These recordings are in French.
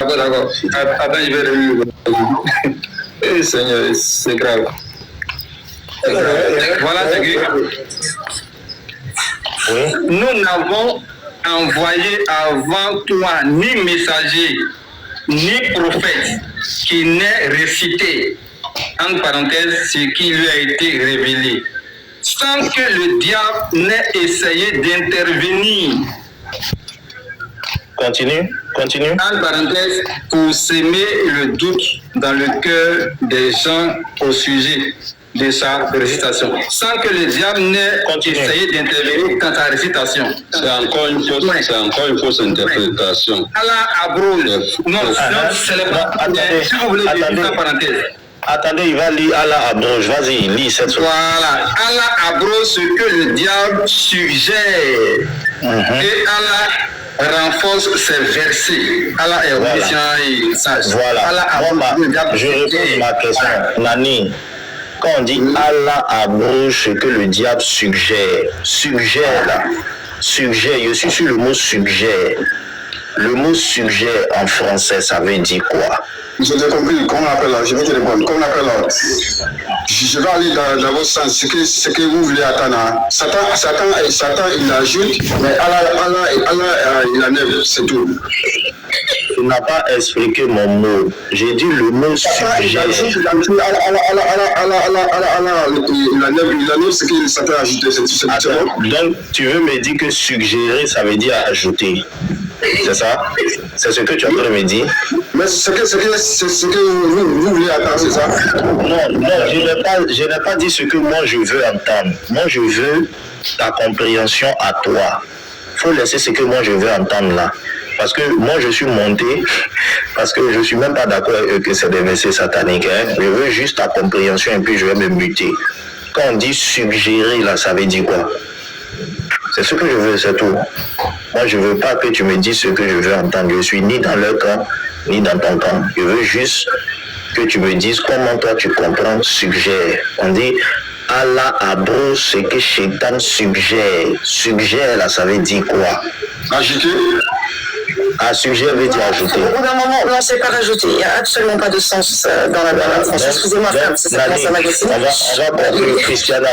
d'accord. Attends, je vais revenir. Eh, Seigneur, c'est grave. Voilà ce que... Oui. Nous n'avons envoyé avant toi ni messager, ni prophète qui n'ait récité, en parenthèse, ce qui lui a été révélé, sans que le diable n'ait essayé d'intervenir. Continue. En parenthèse, pour s'aimer le doute dans le cœur des gens au sujet de sa récitation, sans que le diable n'ait essayé d'intervenir dans sa récitation. C'est encore une fausse interprétation. Allah abrose. Non, c'est le pas. Si vous voulez dire en parenthèse. Attendez, il va lire Allah abrose. Vas-y, lis cette chose. Voilà. Allah abrose ce que le diable suggère. Et Allah renforce ses versets. Allah est omniscient et sage. Voilà. Je réponds ma question. Nani, quand on dit Allah abrose ce que le diable suggère, je suis sur le mot suggère. Le mot suggère en français, ça veut dire quoi? Je l'ai compris, comment on appelle là? Je vais te répondre. Comment on appelle là? Je vais aller dans votre sens, ce que vous voulez attendre. Satan, il ajoute, mais Allah, il enlève, c'est tout. Tu n'as pas expliqué mon mot. J'ai dit le mot suggère. Il enlève ce que Satan a ajouté, c'est bon. Donc, tu veux me dire que suggérer, ça veut dire ajouter. C'est ça? C'est ce que tu as en train de me dire? Mais c'est ce que vous voulez attendre, c'est ça? Non, je n'ai pas dit ce que moi je veux entendre. Moi, je veux ta compréhension à toi. Il faut laisser ce que moi je veux entendre là. Parce que moi, je suis monté, parce que je ne suis même pas d'accord avec eux que c'est des versets sataniques. Hein. Je veux juste ta compréhension et puis je vais me muter. Quand on dit suggérer, là, ça veut dire quoi? C'est ce que je veux, c'est tout. Moi, je ne veux pas que tu me dises ce que je veux entendre. Je ne suis ni dans leur camp, ni dans ton camp. Je veux juste que tu me dises comment toi tu comprends suggère. On dit Allah abrose ce que Shaitan suggère. Suggère, là, ça veut dire quoi? Ajouter. Suggère veut dire ajouter. Au bout d'un moment, non, c'est pas rajouter. Il n'y a absolument pas de sens dans la France. Excusez-moi, ça commence à m'agacer. On va conclure, Christiana,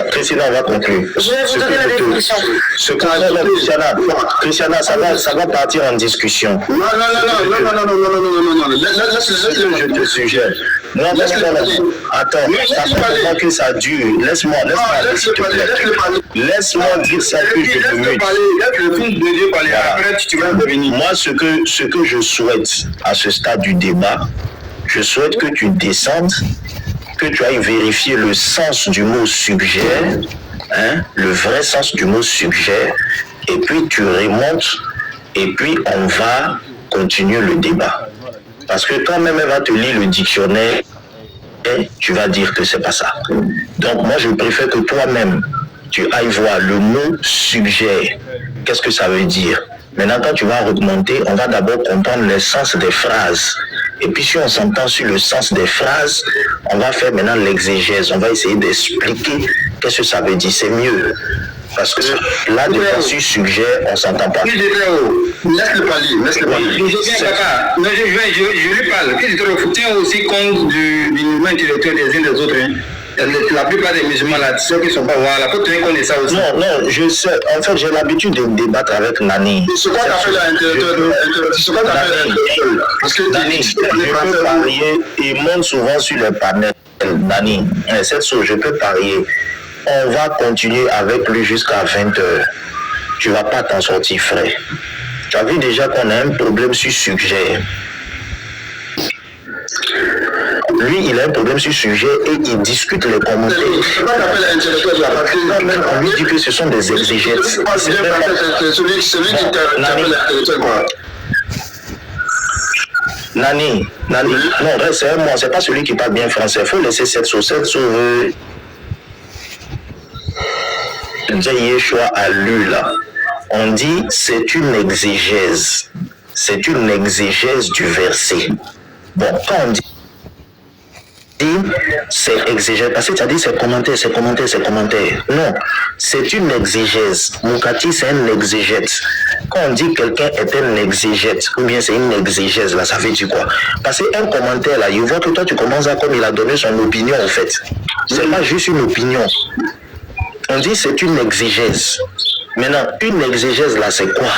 on va conclure. Je vais vous donner la définition. Christiana, ça va partir en discussion. Non. Je te suggère. Non. Attends, ça que ça dure. Laisse-moi aller, s'il te plaît. Laisse-moi dire ça que je te mute. Moi, ce que je souhaite à ce stade du débat, je souhaite que tu descendes, que tu ailles vérifier le sens du mot suggère, hein, le vrai sens du mot suggère, et puis tu remontes, et puis on va continuer le débat. Parce que quand même elle va te lire le dictionnaire, tu vas dire que c'est pas ça. Donc moi je préfère que toi-même, tu ailles voir le mot suggère. Qu'est-ce que ça veut dire? Maintenant, quand tu vas remonter, on va d'abord comprendre le sens des phrases. Et puis, si on s'entend sur le sens des phrases, on va faire maintenant l'exégèse. On va essayer d'expliquer qu'est-ce que ça veut dire. C'est mieux. Parce que là, déjà, si suggère, on ne s'entend pas. Laisse-le parler. Je lui parle. Il tient aussi compte du mouvement intellectuel des uns des autres. La plupart des musulmans là, ceux qui ne sont pas voilà, faut tenir compte de ça aussi. Non, je sais. En fait, j'ai l'habitude de débattre avec Nani. C'est quoi t'appelles l'intellectuel? Parce que Nani, je peux parier, il monte souvent sur le panel. Nani, cette chose, je peux parier. On va continuer avec lui jusqu'à 20h. Tu ne vas pas t'en sortir, frère. Tu as vu déjà qu'on a un problème sur sujet. Lui, il a un problème sur sujet et il discute les commentaires. On lui dit que ce sont des exégètes. Celui qui t'appelle l'intellectuel, quoi. Nani, non, c'est moi, c'est pas celui qui parle bien français. Il faut laisser cette sauce. Yeshua a lu là. On dit c'est une exégèse. C'est une exégèse du verset. Bon, quand on dit c'est exégèse. Parce que tu as dit c'est commentaire. Non, c'est une exégèse. Moukati, c'est un exégète. Quand on dit quelqu'un est un exégète, ou bien c'est une exégèse, là, ça veut dire quoi? Parce qu'un commentaire, là, il voit que toi, tu commences à comme il a donné son opinion, en fait. C'est pas juste une opinion. On dit c'est une exégèse. Maintenant, une exégèse, là, c'est quoi?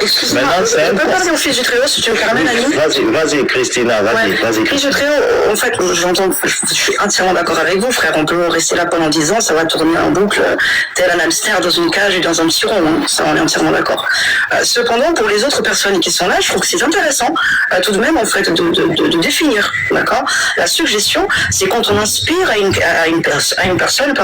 Excuse-moi, je peux parler au fils du Très-Haut si tu me permets, Nani? Vas-y, Christina, vas-y. Fils du Très-Haut, en fait, je suis entièrement d'accord avec vous, frère. On peut rester là pendant 10 ans, ça va tourner en boucle, tel un hamster dans une cage et dans un petit rond. Hein. Ça, on est entièrement d'accord. Cependant, pour les autres personnes qui sont là, je trouve que c'est intéressant, tout de même, en fait, de définir, d'accord? La suggestion, c'est quand on inspire à une personne,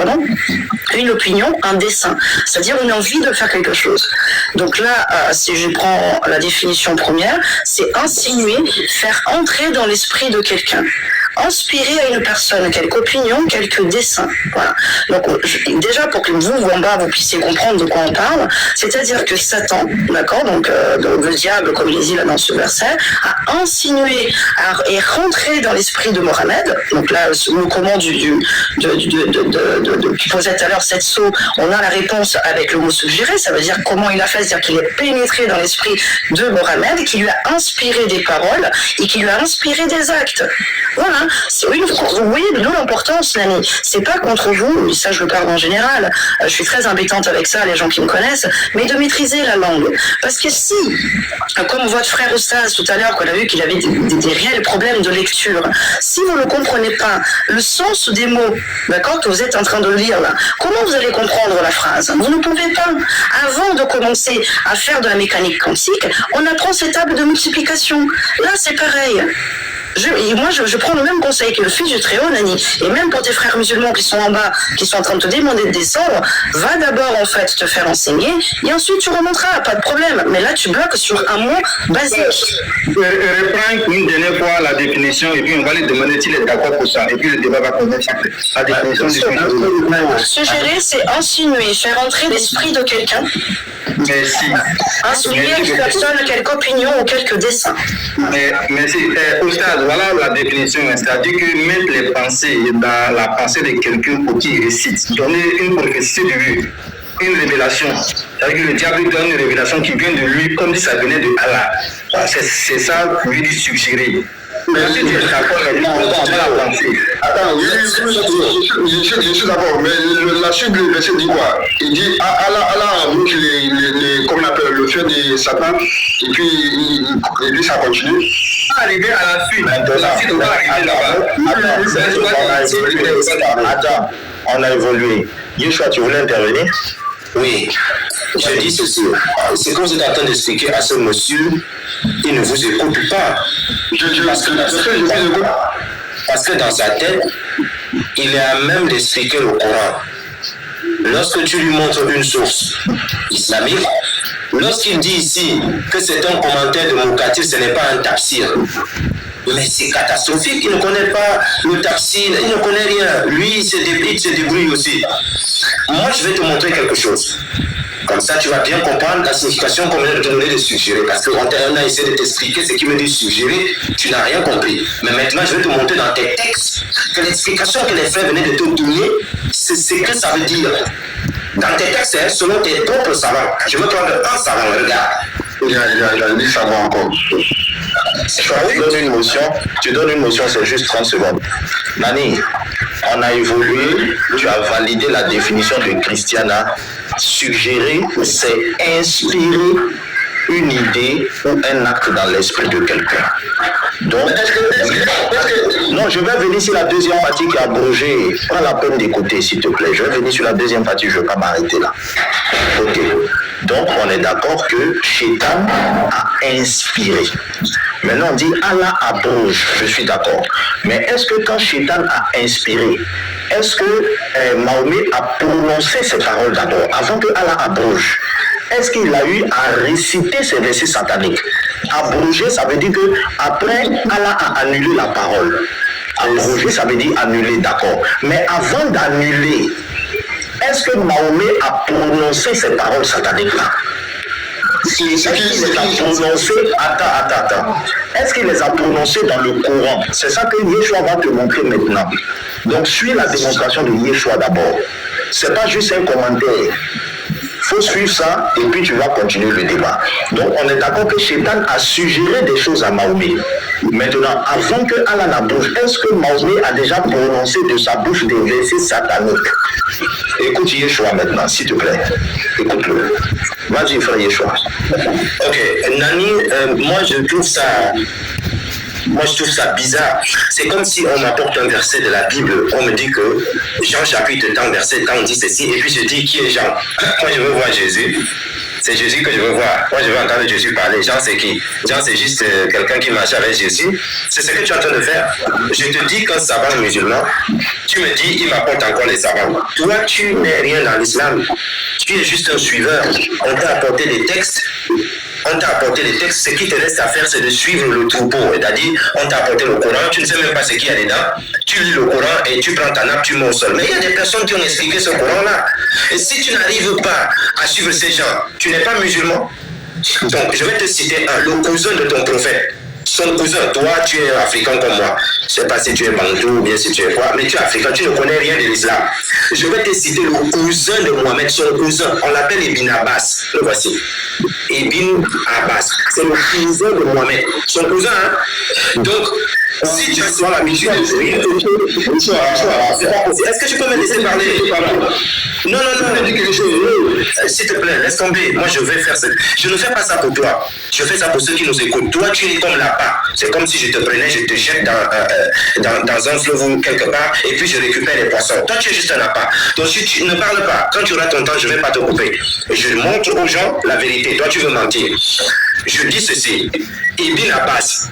une opinion, un dessein, c'est-à-dire une envie de faire quelque chose. Donc là, si je prends la définition première, c'est insinuer, faire entrer dans l'esprit de quelqu'un. Inspirer à une personne quelque opinion, quelque dessein. Voilà. Donc, déjà, pour que vous, en bas, vous puissiez comprendre de quoi on parle, c'est-à-dire que Satan, d'accord, donc le diable, comme il est dit là dans ce verset, a insinué et rentré dans l'esprit de Mohamed. Donc là, le commande qui posait tout à l'heure cette saut, on a la réponse avec le mot suggéré, ça veut dire comment il a fait, c'est-à-dire qu'il est pénétré dans l'esprit de Mohamed, qui lui a inspiré des paroles et qui lui a inspiré des actes. Voilà. Vous voyez, d'où l'importance, Nani. C'est pas contre vous, mais ça je le parle en général. Je suis très imbétante avec ça, les gens qui me connaissent, mais de maîtriser la langue. Parce que si, comme votre frère Oustaz tout à l'heure, qu'on a vu qu'il avait des réels problèmes de lecture, si vous ne comprenez pas le sens des mots, d'accord, que vous êtes en train de lire là, comment vous allez comprendre la phrase? Vous ne pouvez pas. Avant de commencer à faire de la mécanique quantique, on apprend ces tables de multiplication. Là, c'est pareil. Je prends le même conseil que le fils du Très-Haut, Nani, et même pour tes frères musulmans qui sont en bas, qui sont en train de te demander de descendre, va d'abord en fait te faire enseigner, et ensuite tu remonteras, pas de problème. Mais là, tu bloques sur un mot basique. Reprends une dernière fois la définition, et puis on va lui demander s'il est d'accord pour ça, et puis le débat va commencer. La définition du suggérer, c'est insinuer, faire entrer l'esprit de quelqu'un. Merci. Insinuer à une personne quelque opinion ou quelque dessein. Merci. Oustaz, voilà la définition, c'est-à-dire que mettre les pensées dans la pensée de quelqu'un pour qui il récite, donner une prophétie de lui, une révélation. C'est-à-dire que le diable donne une révélation qui vient de lui comme si ça venait de Allah. C'est ça lui dit suggérer. Mais si tu es d'accord, on va la penser. Attends, je suis d'accord, mais la suite du verset dit quoi? Il dit Allah a vu comme on appelle le fait de Satan, et puis ça continue. Arriver à la suite. Attends, on a évolué. Yeshua, tu voulais intervenir? Oui, je dis ceci. C'est comme vous êtes en train d'expliquer à ce monsieur, il ne vous écoute pas. Parce que dans sa tête, il est à même d'expliquer le Coran. Lorsque tu lui montres une source islamique, lorsqu'il dit ici que c'est un commentaire de Moukati, ce n'est pas un tafsir. Mais c'est catastrophique, il ne connaît pas le tafsir, il ne connaît rien. Lui, il se débrouille aussi. Moi, je vais te montrer quelque chose. Comme ça, tu vas bien comprendre la signification qu'on vient de te donner de suggérer. Parce qu'on a essayé de t'expliquer ce qui veut dire suggérer, tu n'as rien compris. Mais maintenant, je vais te montrer dans tes textes que l'explication que les frères venaient de te donner, c'est ce que ça veut dire. Dans tes textes, selon tes propres savants. Je veux prendre un savant, regarde. Il y a 10 savants encore. Tu donnes une motion, c'est juste 30 secondes. Nani, on a évolué, tu as validé la définition de Christiana. Suggérer, c'est inspirer une idée ou un acte dans l'esprit de quelqu'un. Donc, non, je vais venir sur la deuxième partie qui est abrogée. Pas la peine d'écouter, s'il te plaît. Je vais venir sur la deuxième partie, je ne vais pas m'arrêter là. Ok. Donc, on est d'accord que Shaitan a inspiré. Maintenant, on dit Allah abroge. Je suis d'accord. Mais est-ce que quand Shaitan a inspiré, est-ce que Mahomet a prononcé ces paroles d'abord, avant que Allah abroge? Est-ce qu'il a eu à réciter ces versets sataniques? Abroger, ça veut dire que après Allah a annulé la parole. Abroger, ça veut dire annuler, d'accord. Mais avant d'annuler, est-ce que Mahomet a prononcé ces paroles sataniques-là? Est-ce qu'il les a prononcées? Attends. Est-ce qu'il les a prononcées dans le Coran? C'est ça que Yeshua va te montrer maintenant. Donc, suis la démonstration de Yeshua d'abord. C'est pas juste un commentaire. Il faut suivre ça et puis tu vas continuer le débat. Donc, on est d'accord que Shaitan a suggéré des choses à Mahomet. Maintenant, avant que Allah n'approuve, est-ce que Mahomet a déjà prononcé de sa bouche des versets sataniques? Écoute Yeshua maintenant, s'il te plaît. Écoute-le. Vas-y, frère Yeshua. Ok, Nani, moi je trouve ça bizarre. C'est comme si on m'apporte un verset de la Bible, on me dit que Jean chapitre tant verset tant dit ceci, et puis je dis qui est Jean? Moi je veux voir Jésus. C'est Jésus que je veux voir. Moi je veux entendre Jésus parler. Jean c'est qui? Jean c'est juste quelqu'un qui marche avec Jésus. C'est ce que tu es en train de faire. Je te dis qu'un savant musulman, tu me dis il m'apporte encore les savants. Toi tu n'es rien dans l'islam. Tu es juste un suiveur. On t'a apporté des textes. Ce qui te reste à faire, c'est de suivre le troupeau. C'est-à-dire, on t'a apporté le Coran, tu ne sais même pas ce qu'il y a dedans. Tu lis le Coran et tu prends ta nappe, tu mets au sol. Mais il y a des personnes qui ont expliqué ce Coran-là. Et si tu n'arrives pas à suivre ces gens, tu n'es pas musulman. Donc, je vais te citer le cousin de ton prophète. Son cousin, toi, tu es africain comme moi. Je ne sais pas si tu es bantou ou bien si tu es quoi, mais tu es africain, tu ne connais rien de l'islam. Je vais te citer le cousin de Mohamed, son cousin. On l'appelle Ibn Abbas. Le voici. Ibn Abbas. C'est le cousin de Mohamed. Son cousin, hein? Donc, si tu as sur l'habitude de juger, c'est pas possible. Est-ce que tu peux me laisser parler? Non, s'il te plaît, laisse tomber. Moi, je vais faire ça. Je ne fais pas ça pour toi. Je fais ça pour ceux qui nous écoutent. Toi, tu es comme l'appât. C'est comme si je te prenais, je te jette dans un fleuve ou quelque part, et puis je récupère les poissons. Toi, tu es juste un appât. Donc, si tu ne parles pas, quand tu auras ton temps, je ne vais pas te couper. Je montre aux gens la vérité. Toi, tu veux mentir. Je dis ceci. Ibn Abbas,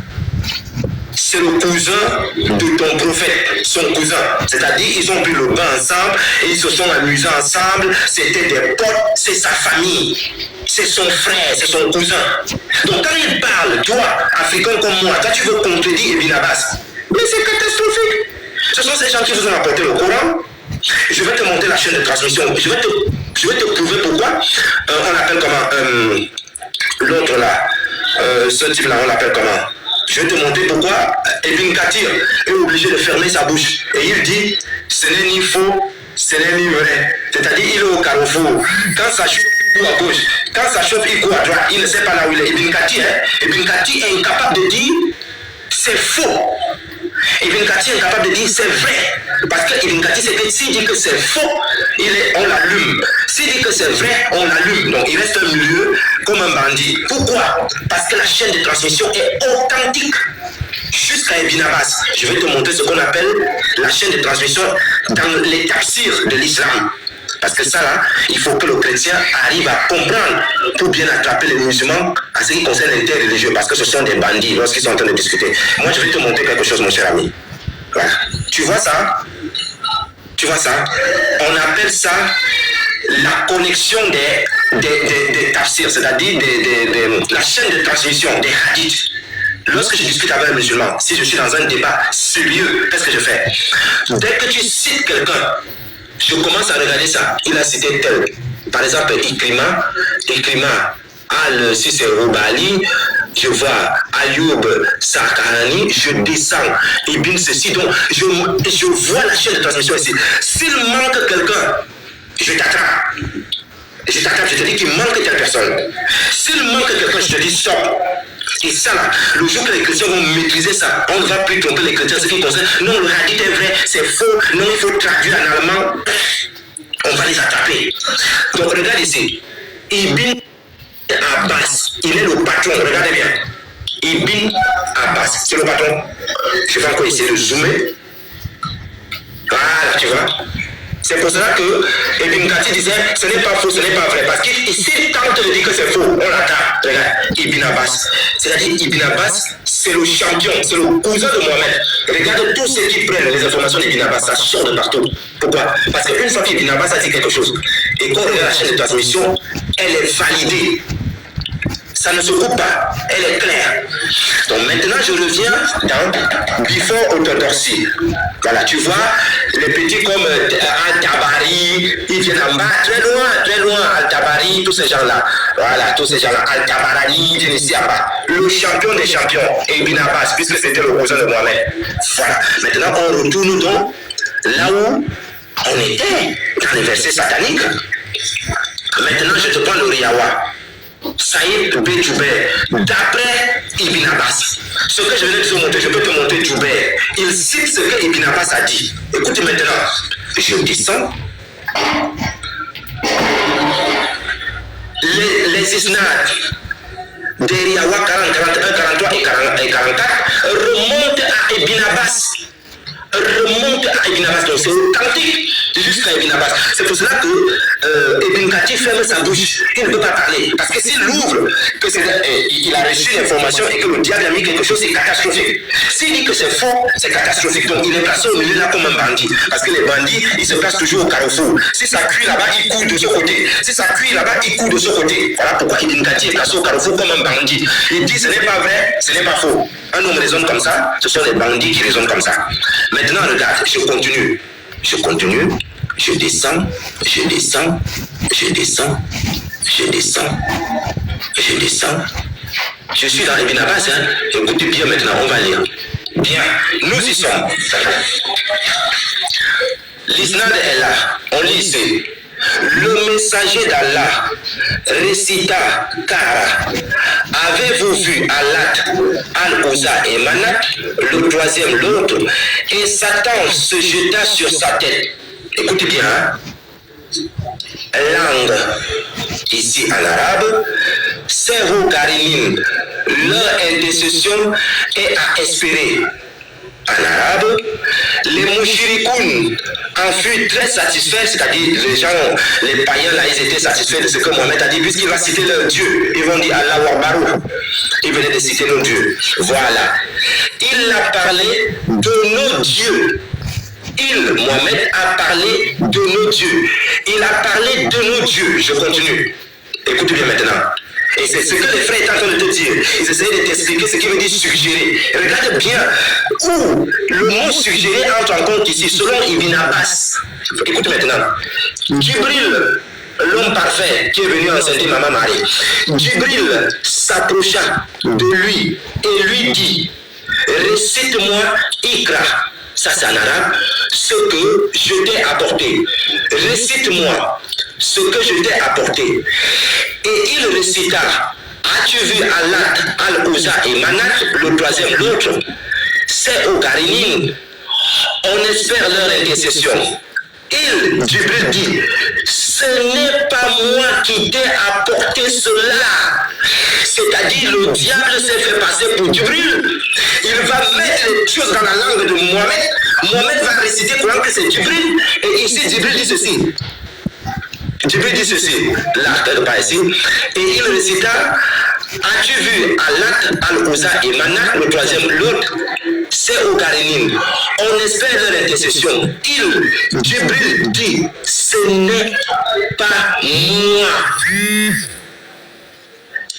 c'est le cousin de ton prophète, son cousin. C'est-à-dire, ils ont pris le bain ensemble et ils se sont amusés ensemble. C'était des potes, c'est sa famille. C'est son frère, c'est son cousin. Donc quand il parle, toi, africain comme moi, toi tu veux contredire Ibn Abbas. Mais c'est catastrophique. Ce sont ces gens qui vous ont apporté le Coran. Je vais te montrer la chaîne de transmission. Je vais te prouver pourquoi. On l'appelle comment l'autre là. Ce type-là, on l'appelle comment? Je vais te montrer pourquoi Ibn Kathir est obligé de fermer sa bouche. Et il dit, ce n'est ni faux, ce n'est ni vrai. C'est-à-dire, il est au carrefour. Quand ça chauffe, il court à gauche. Quand ça chauffe, il court à droite. Il ne sait pas là où il est. Ibn Kathir est incapable de dire, c'est faux. Ibn Kathir est incapable de dire, c'est vrai. Parce que Ibn Kathir, c'est que s'il dit que c'est faux, on l'allume. S'il dit que c'est vrai, on l'allume. Donc il reste un milieu comme un bandit. Pourquoi? Parce que la chaîne de transmission est authentique. Jusqu'à Ibn Abbas. Je vais te montrer ce qu'on appelle la chaîne de transmission dans les tafsirs de l'islam. Parce que ça là, il faut que le chrétien arrive à comprendre pour bien attraper les musulmans à ce qui concerne l'interreligieux. Parce que ce sont des bandits lorsqu'ils sont en train de discuter. Moi je vais te montrer quelque chose mon cher ami. Voilà. Tu vois ça? On appelle ça la connexion des tafsirs, c'est-à-dire la chaîne de transmission des hadiths. Lorsque je discute avec un musulman, si je suis dans un débat sérieux, qu'est-ce que je fais? Dès que tu cites quelqu'un, je commence à regarder ça. Il a cité tel. Par exemple, Ikrima, si c'est Roubali, je vois Ayoub Sakarani, je descends, Ibn ceci, donc je vois la chaîne de transmission ici. S'il manque quelqu'un, je t'attrape, je te dis qu'il manque telle personne. S'il manque quelqu'un, je te dis stop. Et ça là, le jour que les chrétiens vont maîtriser ça, on ne va plus tromper les chrétiens, ce qui concerne. Non, le hadith est vrai, c'est faux, non, il faut traduire en allemand. On va les attraper. Donc regarde ici, Ibn Abbas, il est le patron, regardez bien. Ibn Abbas, c'est le patron. Je vais encore essayer de zoomer. Voilà, tu vois. C'est pour cela que Ibn Kathir disait, ce n'est pas faux, ce n'est pas vrai. Parce qu'il tente de dire que c'est faux, on l'attrape. Regarde, Ibn Abbas. C'est-à-dire, Ibn Abbas, c'est le champion, c'est le cousin de Mohamed. Regarde tous ceux qui prennent les informations d'Ibn Abbas, ça sort de partout. Pourquoi? Parce qu'une fois qu'Ibn Abbas a dit quelque chose, et qu'on regarde la chaîne de transmission, elle est validée. Ça ne se coupe pas, elle est claire. Donc maintenant, je reviens dans before orthodoxie. Voilà, tu vois, les petits comme Al-Tabari, ils viennent en bas, très loin, Al-Tabari, tous ces gens-là. Voilà, tous ces gens-là, Al-Tabarani, ils viennent ici en bas. Le champion des champions, Ibn Abbas, puisque c'était le cousin de Mohamed. Voilà, maintenant on retourne donc là où on était, dans les versets sataniques. Maintenant, je te prends le Riyawa. Saïd Djoubert, d'après Ibn Abbas. Ce que je viens de te montrer, je peux te montrer Djoubert. Il cite ce que Ibn Abbas a dit. Écoute maintenant, je descends. Les isnad des Riyawa 40, 41, 43 et 44 remontent à Ibn Abbas. Donc c'est authentique jusqu'à Ibn Abbas. C'est pour cela que Ibn Kathir ferme sa bouche. Il ne peut pas parler. Parce que s'il ouvre, que il a reçu l'information et que le diable a mis quelque chose, c'est catastrophique. S'il dit que c'est faux, c'est catastrophique. Donc il est placé au milieu là comme un bandit. Parce que les bandits, ils se placent toujours au carrefour. Si ça cuit là-bas, il court de ce côté. Si ça cuit là-bas, il court de ce côté. Voilà pourquoi Ibn Kathir est placé au carrefour comme un bandit. Il dit ce n'est pas vrai, ce n'est pas faux. Un homme raisonne comme ça, ce sont les bandits qui raisonnent comme ça. Maintenant, regarde, je continue, je descends. Je suis dans Ibn Abbas, hein. Écoutez bien maintenant, on va lire. Bien, nous y sommes. L'isnad est là, on lit ici. Le messager d'Allah récita Kara. Avez-vous vu Alat, Al-Uzza et Manat, le troisième l'autre, et Satan se jeta sur sa tête. Écoutez bien, hein? Langue, ici en arabe, Serou Karimin, leur intercession est à espérer. En arabe, les mouchirikoun en furent très satisfaits, c'est-à-dire les gens, les païens là, ils étaient satisfaits de ce que Mohamed a dit, puisqu'il va citer leur Dieu. Ils vont dire Allah wa Barou. Il venait de citer nos dieux. Voilà. Il a parlé de nos dieux. Mohamed, a parlé de nos dieux. Il a parlé de nos dieux. Je continue. Écoute bien maintenant. Et c'est ce que les frères étaient en train de te dire. Ils essayaient de t'expliquer ce qui veut dire suggérer. Regarde bien où le mot suggérer entre en compte ici, selon Ibn Abbas. Écoute maintenant. Djibril, l'homme parfait qui est venu enceinter Maman Marie. Djibril s'approcha de lui et lui dit, récite-moi Ikra. Ça c'est en arabe. Ce que je t'ai apporté. Récite-moi ce que je t'ai apporté. Et il récita, as-tu vu Alat, Al-Uzza et Manat, le troisième, l'autre? C'est au Karinim, on espère leur intercession. Djibril dit, ce n'est pas moi qui t'ai apporté cela. C'est-à-dire le diable s'est fait passer pour Djibril. Il va mettre les choses dans la langue de Mohamed. Mohamed va réciter croyant que c'est Djibril. Et ici, Djibril dit ceci. Djibril dit ceci, là, pas ici. Et il récita, as-tu vu Alat, Al-Uzza et Manat, le troisième, l'autre? C'est au Karinim. On espère leur intercession. Djibril dit, ce n'est pas moi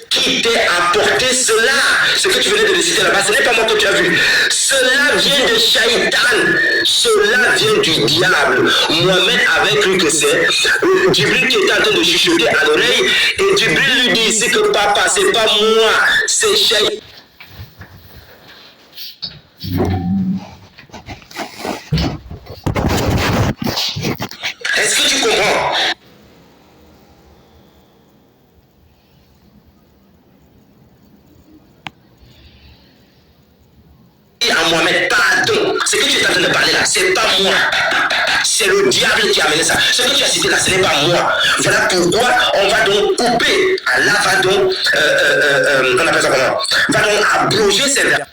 qui t'ai apporté cela. Ce que tu venais de réciter là-bas, ce n'est pas moi que tu as vu. Cela vient de Shaitan. Cela vient du diable. Mohamed avait cru que c'est Djibril qui était en train de chuchoter à l'oreille. Et Djibril lui dit ici que papa, c'est pas moi, c'est Shaitan. Est-ce que tu comprends? À Mohamed, pardon, ce que tu es en train de parler là, c'est pas moi. C'est le diable qui a amené ça. Ce que tu as cité là, ce n'est pas moi. Voilà pourquoi on va donc couper. Allah va donc, on appelle ça comment? Va donc abroger ces verbes.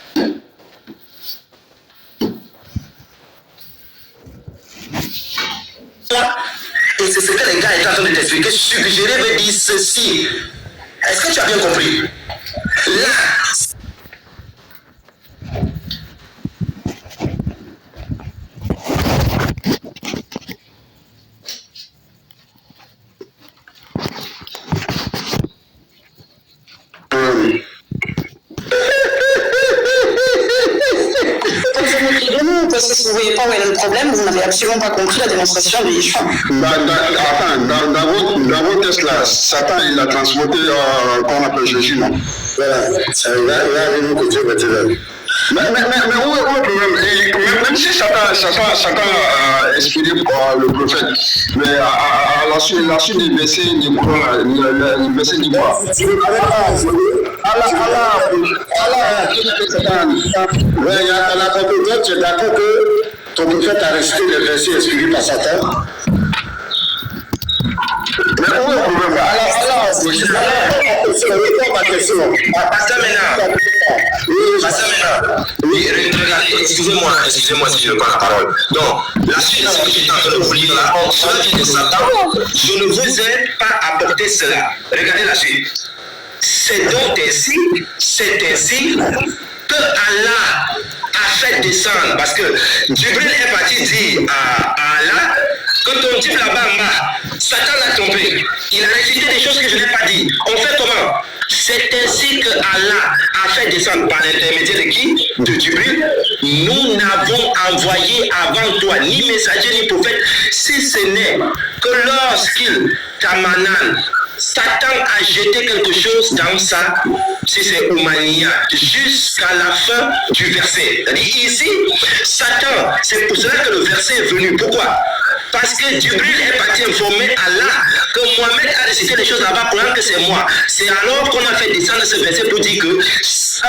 Et c'est ce que les gars étaient en train de t'expliquer. Suggérer veut dire ceci. Est-ce que tu as bien compris? Là, si vous ne voyez pas où est le problème, vous n'avez absolument pas compris la démonstration de Yeshua. Dans vos tests là, Satan il a transporté qu'on appelle Jésus, non? Voilà, là, que Dieu va te donner. Mais où est le problème? Même si Satan a inspiré le prophète, mais à la suite du verset du Coran, le verset du quoi? À la conclusion, tu es d'accord que ton prophète a récité le verset inspiré par Satan? Mais où est le problème? Pasteur Ménard. Oui, regardez, excusez-moi si je prends la parole. Donc, la suite, ce que je suis en train de vous lire là, sur le dit de Satan, je ne vous ai pas apporté cela. Regardez la suite. C'est donc ainsi que Allah a fait descendre, parce que Jibril est parti dire à Allah que ton type là-bas en bas, Satan l'a trompé. Il a récité des choses que je n'ai pas dit. On fait comment? C'est ainsi que Allah a fait descendre par l'intermédiaire de qui? De Jibril. Nous n'avons envoyé avant toi ni messager ni prophète, si ce n'est que lorsqu'il t'amanane, Satan a jeté quelque chose dans sa, si c'est Oumania, jusqu'à la fin du verset. C'est-à-dire ici, Satan, c'est pour cela que le verset est venu. Pourquoi? Parce que Jibril est parti informer Allah que Mohamed a récité les choses là-bas pour que c'est moi. C'est alors qu'on a fait descendre ce verset pour dire que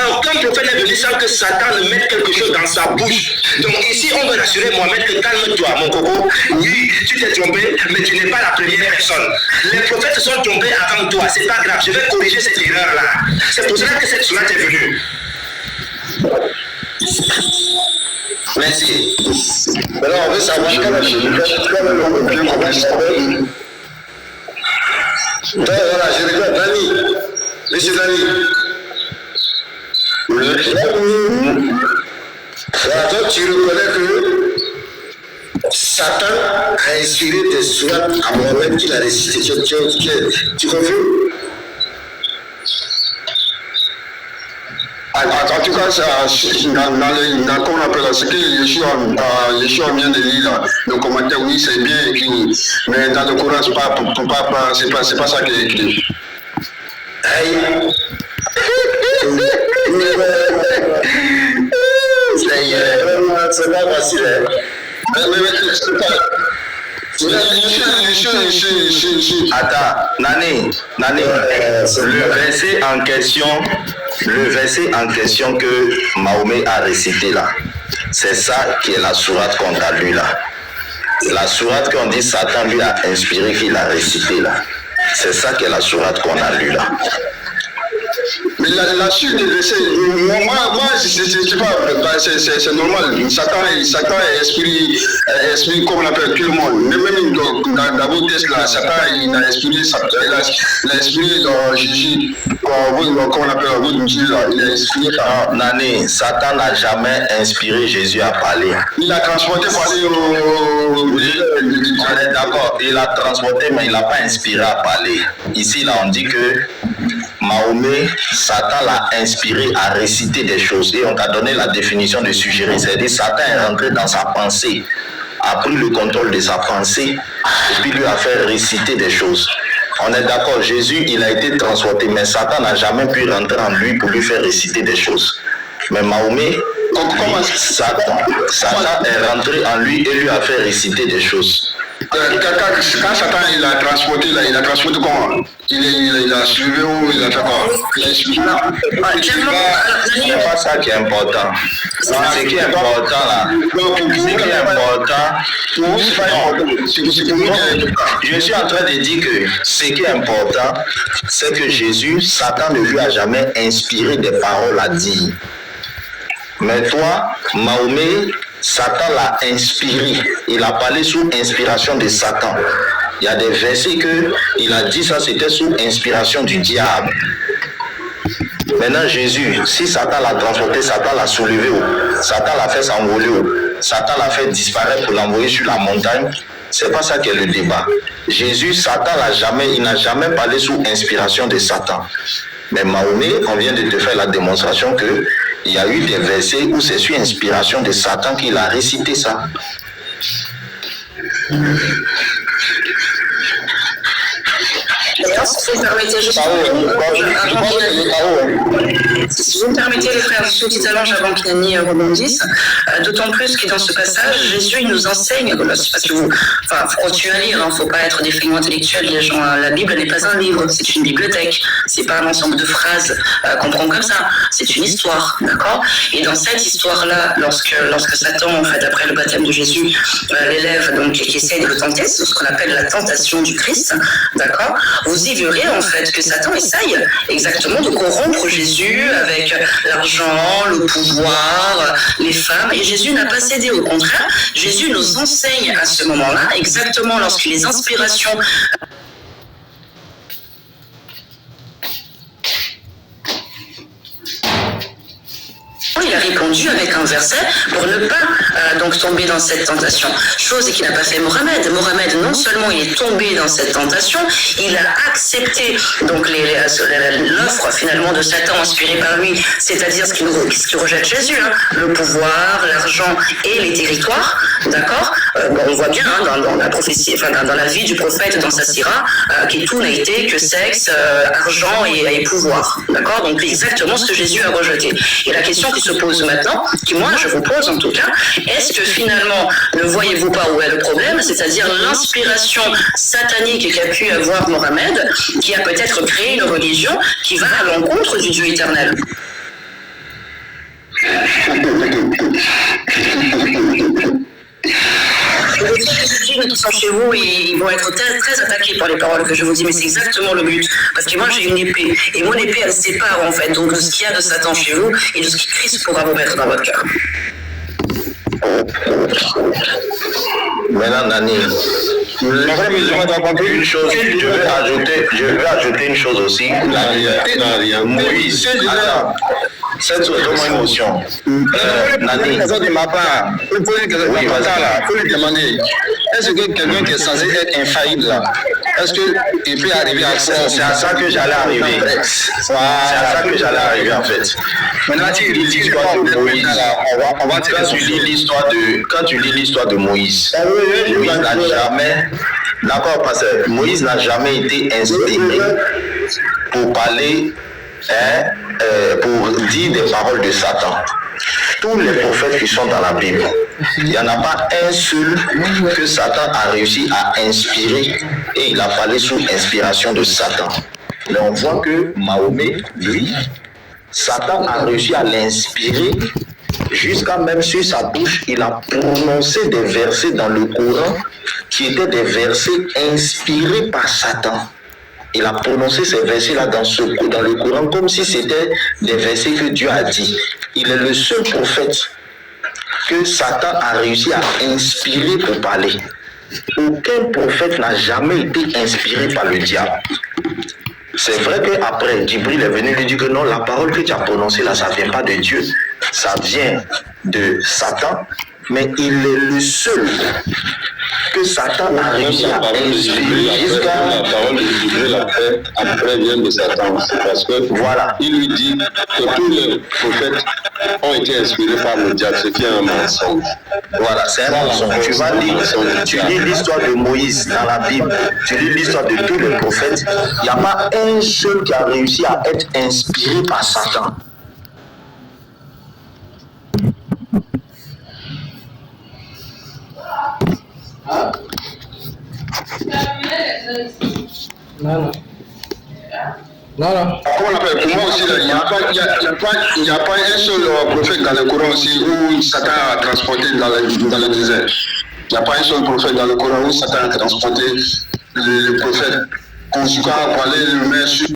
aucun prophète n'est venu sans que Satan ne mette quelque chose dans sa bouche. Donc ici, on veut rassurer Mohamed que calme-toi, mon coco. Oui, tu t'es trompé, mais tu n'es pas la première personne. Les prophètes se sont trompés avant toi. C'est pas grave, je vais corriger cette erreur-là. C'est pour cela que cette sourate est venue. Merci. Alors, on veut savoir quel est le bien compris. Donc, voilà, je regarde Dani. Monsieur Dani. Donc, tu reconnais que Satan a inspiré des sourates à Mohamed qu'il a récité. Tu confirmes? En tout cas, dans qu'on appelle ce que Yeshua vient de lire là, le commentaire, oui, c'est bien écrit, mais dans le Coran, c'est pas ça qui est écrit. C'est pas facile. Attends, Nani, le verset en question que Mahomet a récité là, c'est ça qui est la sourate qu'on a lu là. La sourate qu'on dit Satan lui a inspiré qu'il a récité là. C'est ça qui est la sourate qu'on a lu là. Mais la suite du verset, moi c'est normal. Satan est esprit comme on appelle tout le monde. Même dans vos tests là, Satan il a inspiré Jésus, comme on appelle votre monsieur là, il a inspiré. Nani, Satan n'a jamais inspiré Jésus à parler. Il a transporté parler on est d'accord, il a transporté mais il n'a pas inspiré à parler. Ici là on dit que Mahomet, Satan l'a inspiré à réciter des choses et on t'a donné la définition de suggérer, c'est-à-dire Satan est rentré dans sa pensée, a pris le contrôle de sa pensée et puis lui a fait réciter des choses. On est d'accord, Jésus il a été transporté mais Satan n'a jamais pu rentrer en lui pour lui faire réciter des choses. Mais Mahomet, Satan est rentré en lui et lui a fait réciter des choses. Quand Satan il a transporté là, il a transporté comment? Il a suivi ou il a fait quoi? Il a expliqué. C'est pas ça qui est important. Ce qui est important là, je suis en train de dire que ce qui est important, c'est que Jésus, Satan ne lui a jamais inspiré des paroles à dire. Mais toi, Mahomet, Satan l'a inspiré. Il a parlé sous inspiration de Satan. Il y a des versets qu'il a dit ça, c'était sous inspiration du diable. Maintenant, Jésus, si Satan l'a transporté, Satan l'a soulevé, Satan l'a fait s'envoler, Satan l'a fait disparaître pour l'envoyer sur la montagne, c'est pas ça qui est le débat. Jésus, Satan il n'a jamais parlé sous inspiration de Satan. Mais Mahomet, on vient de te faire la démonstration que il y a eu des versets où c'est sur inspiration de Satan qu'il a récité ça. Si vous me permettez, si vous me permettez, les frères, sous petit allonge avant qu'Yanni rebondisse, d'autant plus que dans ce passage, Jésus il nous enseigne, parce que vous, enfin, faut continuer à lire, il ne faut pas être des feignants intellectuels, les gens, la Bible n'est pas un livre, c'est une bibliothèque, c'est pas un ensemble de phrases qu'on prend comme ça, c'est une histoire, d'accord? Et dans cette histoire-là, lorsque Satan, en fait, après le baptême de Jésus, l'élève donc qui essaie de le tenter, c'est ce qu'on appelle la tentation du Christ, d'accord? Vous y verrez en fait que Satan essaye exactement de corrompre Jésus avec l'argent, le pouvoir, les femmes, et Jésus n'a pas cédé, au contraire, Jésus nous enseigne à ce moment-là, exactement lorsque les inspirations il a répondu avec un verset pour ne pas donc tomber dans cette tentation. Chose qu'il n'a pas fait Mohamed. Mohamed, non seulement il est tombé dans cette tentation, il a accepté donc l'offre finalement de Satan inspirée par lui, c'est-à-dire ce qui rejette Jésus, hein, le pouvoir, l'argent et les territoires. D'accord, on voit bien hein, dans la prophétie, enfin dans la vie du prophète, dans sa sira, que tout n'a été que sexe, argent et pouvoir. D'accord, donc exactement ce que Jésus a rejeté. Et la question qui se pose maintenant, qui moi je vous pose en tout cas, est-ce que finalement ne voyez-vous pas où est le problème, c'est-à-dire l'inspiration satanique qu'a pu avoir Mohamed, qui a peut-être créé une religion qui va à l'encontre du Dieu éternel? Les jeunes qui sont chez vous, ils vont être très, très attaqués par les paroles que je vous dis, mais c'est exactement le but. Parce que moi, j'ai une épée, et mon épée, elle sépare en fait donc de ce qu'il y a de Satan chez vous et de ce qui Christ pourra vous mettre dans votre cœur. Maintenant, Nani, une chose, je veux ajouter une chose aussi. Moïse, cette auto-émotion. Nani, de ma part, oui, il faut lui demander, est-ce que quelqu'un qui est censé être infaillible là, est-ce qu'il peut arriver à ça? C'est à ça que j'allais arriver. C'est à ça que j'allais arriver en fait. Maintenant, tu lis l'histoire de Moïse. Quand tu lis l'histoire de Moïse, Moïse n'a jamais, d'accord, parce que Moïse n'a jamais été inspiré pour parler, pour dire des paroles de Satan. Tous les prophètes qui sont dans la Bible, il n'y en a pas un seul que Satan a réussi à inspirer et il a parlé sous inspiration de Satan. Mais on voit que Mahomet, lui, Satan a réussi à l'inspirer jusqu'à même sur sa bouche, il a prononcé des versets dans le Coran qui étaient des versets inspirés par Satan. Il a prononcé ces versets-là dans le Coran comme si c'était des versets que Dieu a dit. Il est le seul prophète que Satan a réussi à inspirer pour parler. Aucun prophète n'a jamais été inspiré par le diable. C'est vrai qu'après, Djibril est venu lui dire que non, la parole que tu as prononcée là, ça ne vient pas de Dieu, ça vient de Satan, mais il est le seul que Satan a réussi à inspirer jusqu'à... La parole de Djibril après vient de Satan, parce que voilà. Il lui dit que tous les prophètes ont été inspirés par le diable, ce qui est un mensonge. Voilà, c'est un mensonge. Tu vas lire, tu lis l'histoire de Moïse dans la Bible, tu lis l'histoire de tous les prophètes, il n'y a pas un seul qui a réussi à être inspiré par Satan. Non. Comment on appelle? Pour moi aussi, il n'y a pas un seul prophète dans le Coran aussi où Satan a transporté dans le désert. Il n'y a pas un seul prophète dans le Coran où Satan a transporté le prophète conjugal pour aller le mettre sur.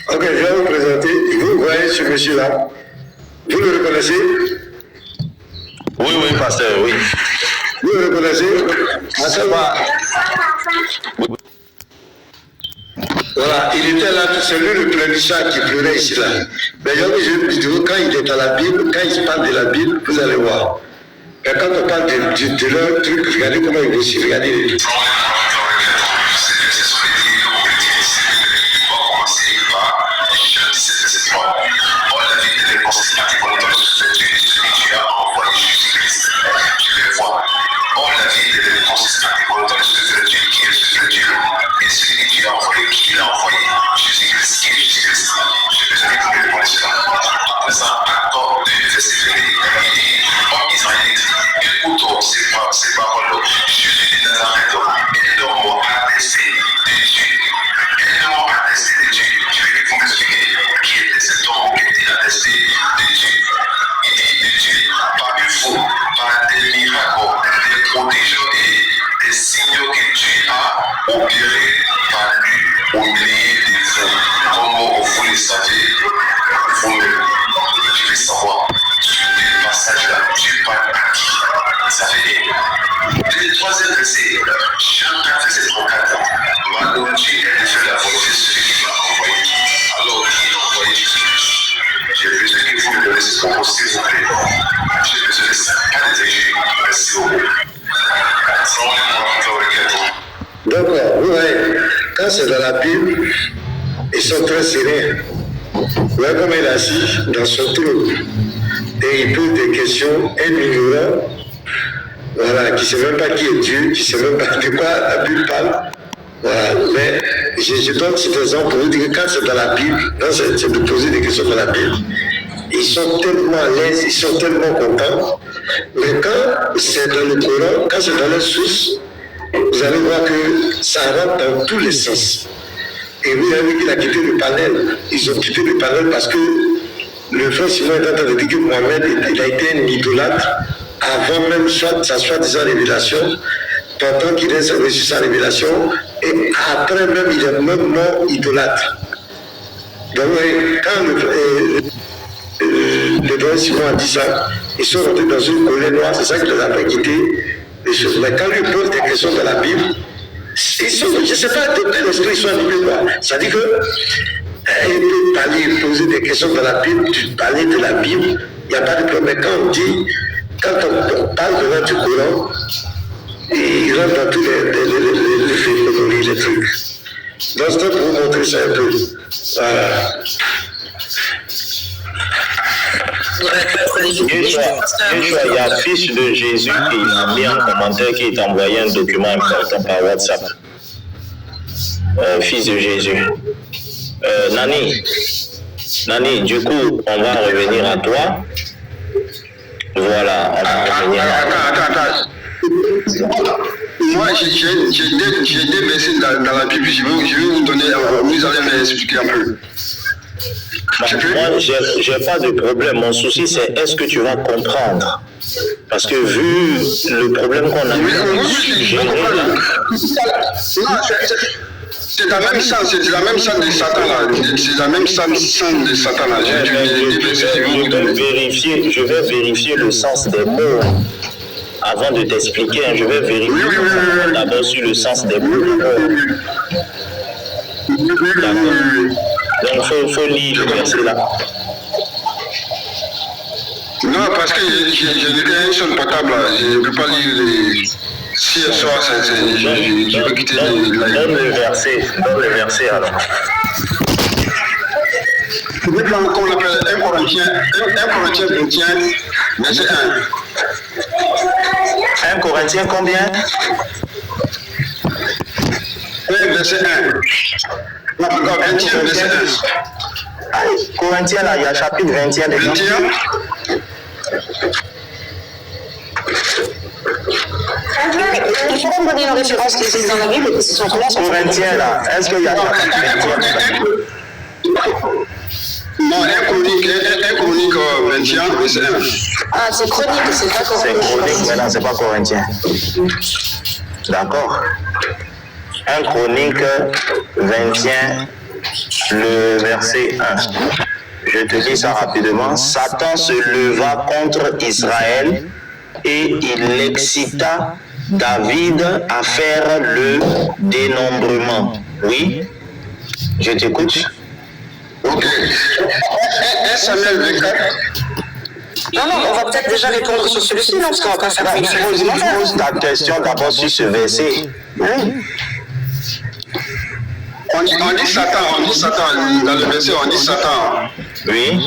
Ok, je vais vous présenter. Vous voyez ce monsieur-là. Vous le reconnaissez? Oui, pasteur, oui. Vous le reconnaissez? C'est pas... Voilà, il était là, c'est lui le pleurnichard qui pleurait ici là. Mais quand il est dans la Bible, quand il parle de la Bible, vous allez voir. Et quand on parle de leur truc, regardez comment il réussit, regardez. réponses systématiques en entendant ce que Dieu a envoyé Jésus-Christ. Je vais voir. Or, la vie est des réponses systématiques en entendant ce que Dieu, qui est ce que Dieu, et ce que Dieu a envoyé, qui l'a envoyé, Jésus-Christ, qui est Jésus-Christ. J'ai besoin que vous répondiez cela. Après ça, accord de verset 20, il dit, or Israël dit, écoute ces paroles, Jésus de Nazareth, est l'homme attesté de Dieu. Est l'homme attesté de Dieu. Je vais vous expliquer qui était cet homme qui était attesté de Dieu. Il dit de Dieu, par du faux, par des miracles, des prodiges et des signes que Dieu a opérés par lui au milieu de vous. Comme vous le savez, vous-même, je vais savoir sur les passages-là, Dieu parle à qui? Ça fait le troisième verset, Jean 4, verset 34. Maintenant, Dieu a fait la volonté de celui qui m'a envoyé. Alors, qui a envoyé Jésus? J'ai besoin que vous me donnez ce propos, s'il vous plaît. J'ai besoin de ça. Pas des écrits. Merci beaucoup. Donc, vous voyez, quand c'est dans la Bible, ils sont très sérieux. Vous voyez comme il est assis dans son trône. Et il pose des questions, un ignorant, voilà, qui ne sait même pas qui est Dieu, qui ne sait même pas de quoi la Bible parle. Voilà. Mais je donne cet exemple pour vous dire que quand c'est dans la Bible, c'est de poser des questions dans la Bible, ils sont tellement à l'aise, ils sont tellement contents. Mais quand c'est dans le Coran, quand c'est dans les sources, vous allez voir que ça rentre dans tous les sens. Et vous avez vu qu'il a quitté le panel. Ils ont quitté le panel parce que le frère Simon est en train de dire que Mohamed il a été un idolâtre avant même sa soi-disant révélation, pendant qu'il ait reçu sa révélation, et après même il est même mort idolâtre. Donc quand le frère Simon a dit ça, ils sont rentrés dans une colère noire, c'est ça qui les a fait quitter les choses. Mais quand lui pose des questions dans la Bible, ils sont, je ne sais pas de quel esprit ils sont animés quoi. Ça dit que il peut parler, poser des questions dans la Bible, parler de la Bible, il n'y a pas de problème. Mais quand on parle devant du Coran, il rentre dans tous les trucs. Donc c'est pour vous montrer ça un peu. Il y a un fils de Jésus qui m'a mis en commentaire, qui est envoyé un document important par WhatsApp. Fils de Jésus. Nani, du coup, on va revenir à toi. Voilà, on va revenir à toi. Attends. Moi, j'ai des versets dans la Bible, je vais vous donner, vous allez m'expliquer un peu. Moi, j'ai pas de problème. Mon souci, c'est est-ce que tu vas comprendre? Parce que vu le problème qu'on a c'est la même sens, c'est la même sens de Satan là. C'est la même sens de Satan là. Je vais vérifier le sens des mots. Avant de t'expliquer, je vais vérifier d'abord sur le sens des mots. Donc, il faut lire le verset là. Non, parce que j'ai un seul portable là. Je ne peux pas lire les. Si ce soir, je vais quitter la. Donne le verset alors. Comment on appelle 1 Corinthiens 21, verset 1. 1 Corinthiens combien? 1 verset 1. Non, 21 verset 1. Corinthiens là, il y a chapitre 21 dedans. 21. Il faut me donner une référence qui existe dans la Bible et que ce soit Corinthiens là, est-ce qu'il y a chapitre 21? Non, 1 Chronique 21, verset 1. Ah, c'est chronique, c'est pas C'est Corinthiens. chronique, mais non, c'est pas Corinthien. D'accord. 1 Chronique 21, le verset 1. Je te lis ça rapidement. Satan se leva contre Israël et il excita David à faire le dénombrement. Oui, je t'écoute. Ok. 1 Samuel 24. Non, on va peut-être déjà répondre sur celui-ci, non, parce qu'on va pas faire Pose ta question d'abord sur ce verset. On dit Satan, dans le verset, on dit Satan. Oui.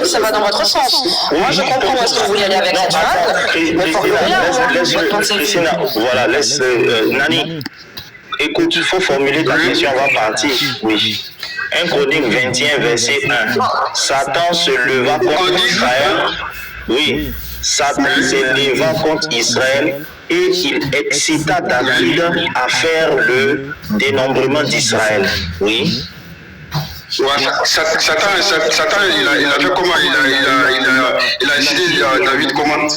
Ça va dans votre sens. Moi, je comprends où est-ce que vous voulez aller avec cette phrase. Mais pour Christina, voilà, laisse Nani. Écoute, il faut formuler ta question, on va partir. Oui. 1 Chronique 21, verset 1. Satan se leva contre Israël. Oui. Satan se leva contre Israël et il excita David à faire le dénombrement d'Israël. Oui. Satan, il a fait comment? Il a excité David comment?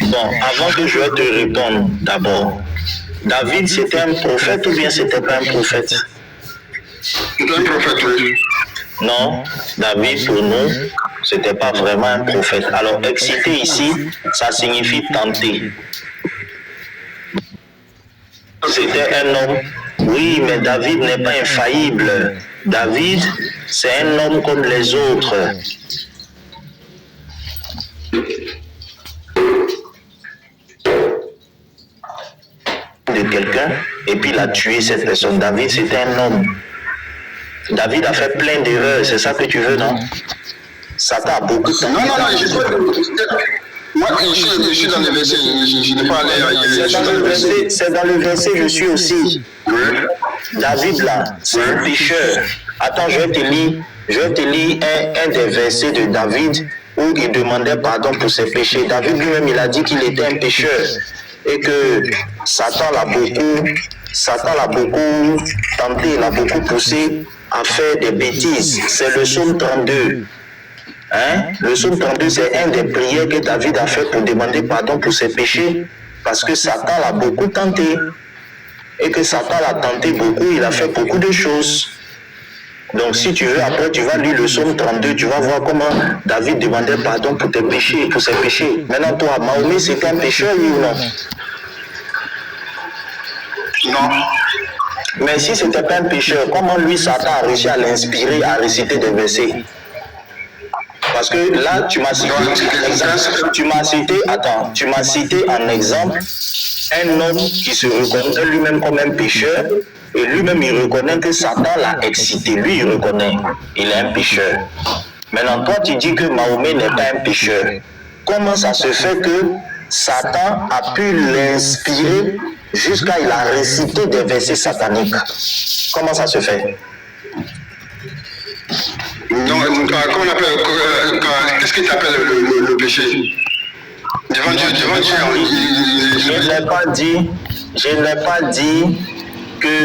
Bon, avant que je vais te répondre d'abord, David c'était un prophète ou bien c'était pas un prophète? C'était un prophète, oui. Non, David pour nous, c'était pas vraiment un prophète. Alors, exciter ici, ça signifie tenter. C'était un homme. Oui, mais David n'est pas infaillible. David, c'est un homme comme les autres. De quelqu'un, et puis il a tué cette personne. David, c'était un homme. David a fait plein d'erreurs, c'est ça que tu veux, non? Satan a beaucoup de temps. Non, moi, je suis dans le verset, je n'ai pas allé ailleurs. C'est dans le verset, je suis aussi. Oui. David, là, c'est un pécheur. Attends, je vais te lire un des versets de David où il demandait pardon pour ses péchés. David lui-même, il a dit qu'il était un pécheur et que Satan l'a beaucoup tenté, il l'a beaucoup poussé à faire des bêtises. C'est le psaume 32. Hein? Le psaume 32, c'est un des prières que David a fait pour demander pardon pour ses péchés, parce que Satan l'a beaucoup tenté. Et que Satan l'a tenté beaucoup, il a fait beaucoup de choses. Donc si tu veux, après tu vas lire le psaume 32, tu vas voir comment David demandait pardon pour tes péchés, pour ses péchés. Maintenant toi, Mahomet, c'est un pécheur, oui ou non? Non. Mais si c'était pas un pécheur, comment lui, Satan, a réussi à l'inspirer à réciter des versets? Parce que là, tu m'as cité en exemple un homme qui se reconnaît lui-même comme un pécheur, et lui-même il reconnaît que Satan l'a excité. Lui, il reconnaît, il est un pécheur. Maintenant, toi, tu dis que Mahomet n'est pas un pécheur. Comment ça se fait que Satan a pu l'inspirer jusqu'à il a récité des versets sataniques? Comment ça se fait? Non, comment on appelle, qu'est-ce que tu appelles le péché? Devant Dieu, je n'ai pas dit que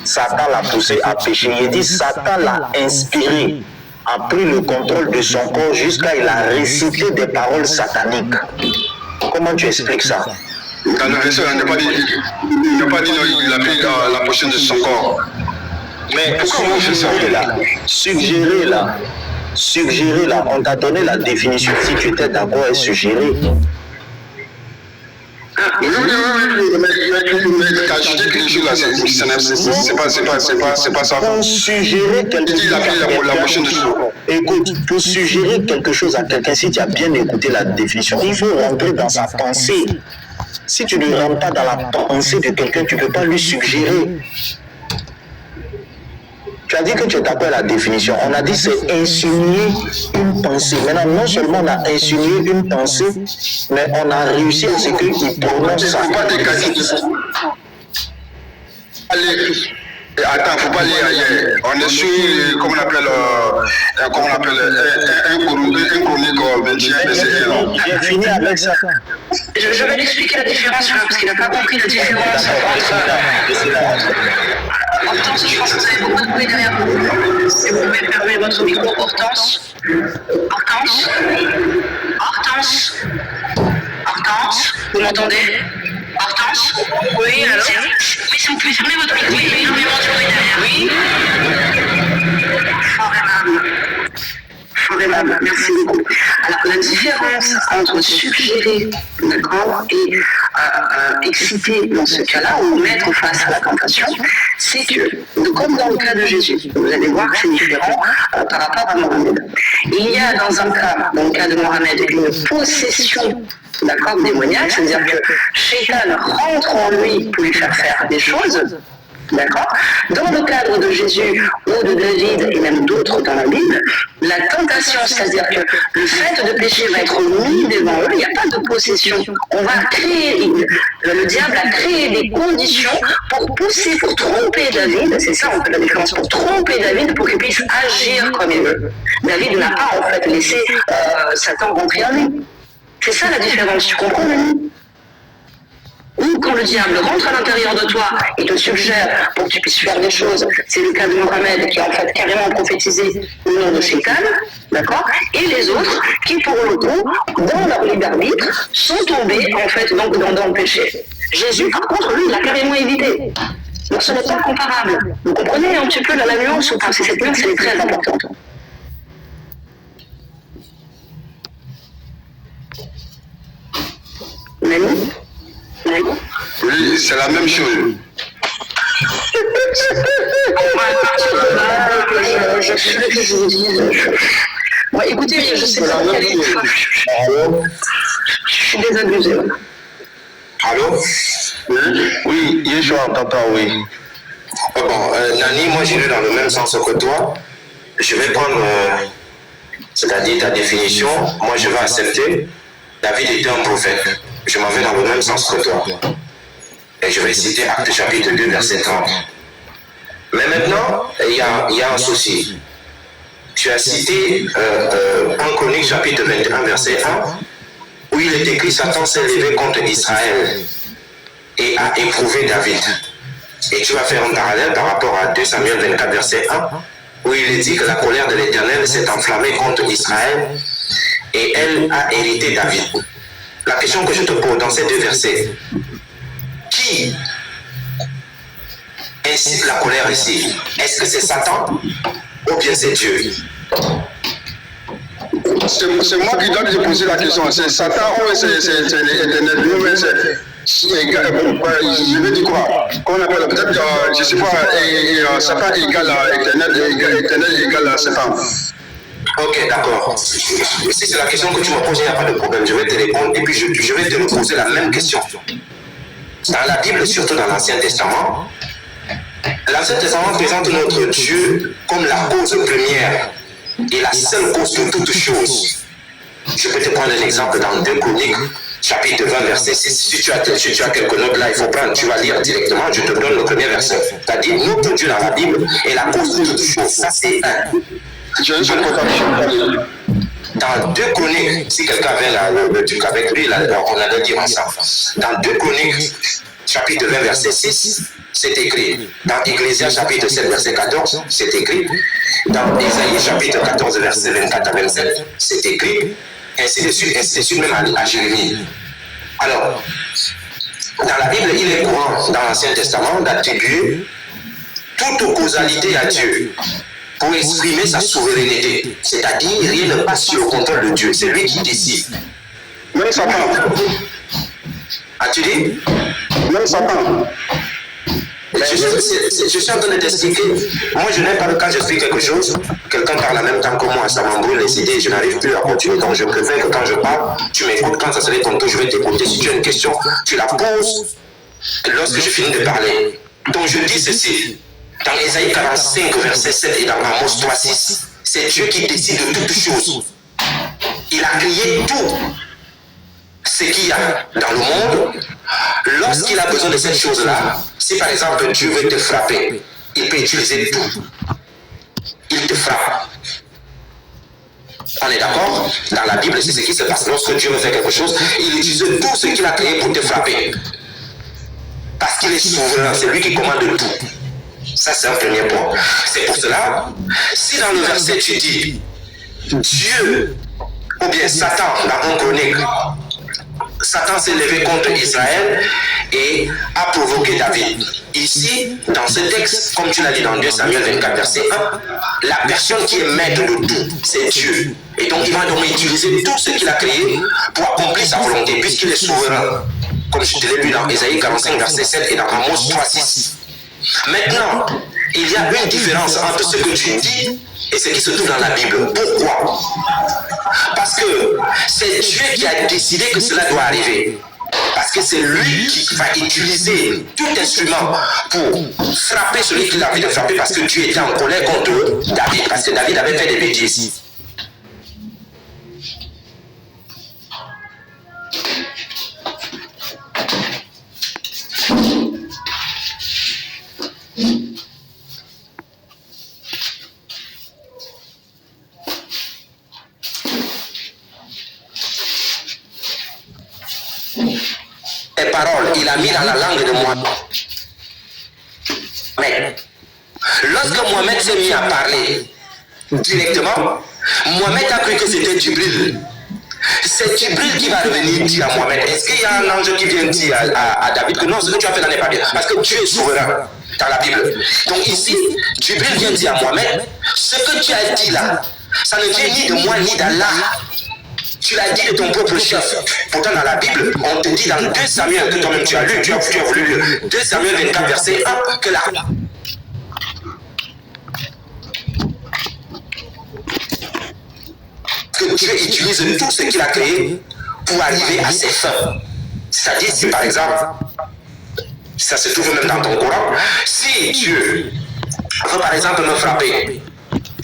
Satan l'a poussé à pécher. Il dit Satan l'a inspiré, a pris le contrôle de son corps jusqu'à il a récité des paroles sataniques. Comment tu expliques ça? Dans le verset, il n'a pas dit qu'il a pris la possession de son corps. Mais pourquoi suggérer là, on t'a donné la définition, si tu étais d'accord à suggérer. Oui, mais quand je dis quelque chose là, c'est pas ça. Pour suggérer quelque chose, écoute, pour suggérer quelque chose à quelqu'un, si tu as bien écouté la définition, il faut rentrer dans sa pensée. Si tu ne rentres pas dans la pensée de quelqu'un, tu ne peux pas lui suggérer. Tu as dit que tu es d'accord avec la définition. On a dit c'est insinuer une pensée. Maintenant, non seulement on a insinué une pensée, mais on a réussi à ce qu'il prononce ça. Attends, faut pas aller ailleurs. On est sur, comment on appelle un chronique 21, verset 1. J'ai fini avec ça. Je vais lui expliquer la différence, parce qu'il n'a pas compris la différence. Hortense, je pense que vous avez beaucoup de bruit derrière vous. Si vous pouvez fermer votre micro, Hortense. Hortense, vous m'entendez? Hortense? Oui, alors? Oui, si vous pouvez fermer votre micro, il y a énormément de bruit derrière. Oui. Fort aimable, merci beaucoup. Alors, la différence entre suggérer, d'accord, et exciter dans ce cas-là, ou mettre face à la tentation, c'est que, comme dans le cas de Jésus, vous allez voir que c'est différent par rapport à Mohamed. Il y a dans le cas de Mohamed, une possession, d'accord, démoniaque, c'est-à-dire que Shaitan rentre en lui pour lui faire faire des choses, D'accord? Dans le cadre de Jésus ou de David et même d'autres dans la Bible, la tentation, c'est-à-dire que le fait de pécher va être mis devant eux, il n'y a pas de possession. On va créer, le diable a créé des conditions pour pousser, pour tromper David, c'est ça en fait la différence, pour tromper David pour qu'il puisse agir comme il veut. David n'a pas en fait laissé Satan rentrer en lui. C'est ça la différence, tu comprends, Denis? Ou quand le diable rentre à l'intérieur de toi et te suggère pour que tu puisses faire des choses, c'est le cas de Mohamed qui a en fait carrément prophétisé au nom de Shaitan, d'accord? Et les autres qui pour le coup, dans leur libre arbitre, sont tombés en fait donc dans le péché. Jésus par contre lui il a carrément évité. Donc ce n'est pas comparable. Vous comprenez un petit peu la nuance ou pas? Cette nuance elle est très importante. Nani? Oui, c'est la même chose. Je vous dis. Ouais, écoutez, je sais pas. Je suis désabusé. Allô? Oui, Yeshua, t'entends, oui. Nani, moi j'irai dans le même sens que toi. Je vais prendre, c'est-à-dire ta définition, moi je vais accepter. David était un prophète. Je m'en vais dans le même sens que toi. Et je vais citer Actes chapitre 2, verset 30. Mais maintenant, il y a un souci. Tu as cité 1 Chronique chapitre 21, verset 1, où il est écrit Satan s'est levé contre Israël et a éprouvé David. Et tu vas faire un parallèle par rapport à 2 Samuel 24, verset 1, où il est dit que la colère de l'Éternel s'est enflammée contre Israël et elle a hérité David. La question que je te pose dans ces deux versets, qui incite la colère ici? Est-ce que c'est Satan ou bien c'est Dieu? C'est moi qui dois te poser la question. C'est Satan ou c'est l'Éternel? Je vais dire quoi? Qu'on appelle peut-être, je ne sais pas, Satan égale Éternel égale à Satan. Ok, d'accord. Si c'est la question que tu me poses, il n'y a pas de problème. Je vais te répondre et puis je vais te poser la même question. Dans la Bible, surtout dans l'Ancien Testament, l'Ancien Testament présente notre Dieu comme la cause première et la seule cause de toutes choses. Je peux te prendre un exemple dans 2 Chroniques, chapitre 20, verset 6. Si tu as quelques notes là, il faut prendre, tu vas lire directement, je te donne le premier verset. C'est-à-dire, notre Dieu dans la Bible est la cause de toutes choses. Ça, c'est un. Dans 2 Chroniques, si quelqu'un vient là, le truc avec lui, là, on a le dire ensemble. Dans 2 Chroniques, chapitre 20, verset 6, c'est écrit. Dans Ecclésias, chapitre 7, verset 14, c'est écrit. Dans Ésaïe, chapitre 14, verset 24 à 27, c'est écrit. Ainsi de suite, même à Jérémie. Alors, dans la Bible, il est courant, dans l'Ancien Testament, d'attribuer toute causalité à Dieu pour exprimer sa souveraineté. C'est-à-dire, rien ne passe sur le contrôle de Dieu. C'est lui qui décide. Même Satan. As-tu dit? Même Satan. Je suis en train de t'expliquer. Moi, je n'aime pas quand j'explique quelque chose, quelqu'un parle en même temps que moi, ça m'embrouille les idées, je n'arrive plus à continuer. Donc, je préfère que quand je parle, tu m'écoutes. Quand ça serait ton tour, je vais t'écouter. Si tu as une question, tu la poses lorsque je finis de parler. Donc, je dis ceci. Dans Ésaïe 45, verset 7 et dans Amos 3, 6, c'est Dieu qui décide de toutes choses. Il a créé tout ce qu'il y a dans le monde. Lorsqu'il a besoin de cette chose-là, si par exemple Dieu veut te frapper, il peut utiliser tout. Il te frappe. On est d'accord? Dans la Bible, c'est ce qui se passe. Lorsque Dieu veut faire quelque chose, il utilise tout ce qu'il a créé pour te frapper. Parce qu'il est souverain, c'est lui qui commande tout. Ça, c'est un premier point. C'est pour cela, si dans le verset tu dis Dieu ou bien Satan dans 1 Chronique, Satan s'est levé contre Israël et a provoqué David. Ici, dans ce texte, comme tu l'as dit dans 2 Samuel 24, verset 1, la personne qui est maître de tout, c'est Dieu. Et donc, il va donc utiliser tout ce qu'il a créé pour accomplir sa volonté, puisqu'il est souverain. Comme je te l'ai lu dans Ésaïe 45, verset 7 et dans Amos 3, 6. Maintenant, il y a une différence entre ce que tu dis et ce qui se trouve dans la Bible. Pourquoi? Parce que c'est Dieu qui a décidé que cela doit arriver. Parce que c'est lui qui va utiliser tout instrument pour frapper celui qui a envie de frapper, parce que Dieu était en colère contre David, parce que David avait fait des bêtises. Les paroles, il a mis dans la langue de Mohamed. Lorsque Mohamed s'est mis à parler directement, Mohamed a cru que c'était Djibril. C'est Djibril qui va revenir dire à Mohamed, est-ce qu'il y a un ange qui vient dire à David que non, ce que tu as fait là n'est pas bien, parce que Dieu est souverain dans la Bible. Donc ici, Djibril vient dire à Mohamed, ce que tu as dit là, ça ne vient ni de moi ni d'Allah. Tu l'as dit de ton propre chef. Pourtant, dans la Bible, on te dit dans 2 Samuel, que toi-même tu as lu, tu as voulu lire, 2 Samuel 24, verset 1, que là. Que Dieu utilise tout ce qu'il a créé pour arriver à ses fins. C'est-à-dire, si par exemple, ça se trouve même dans ton Coran, si Dieu veut par exemple me frapper,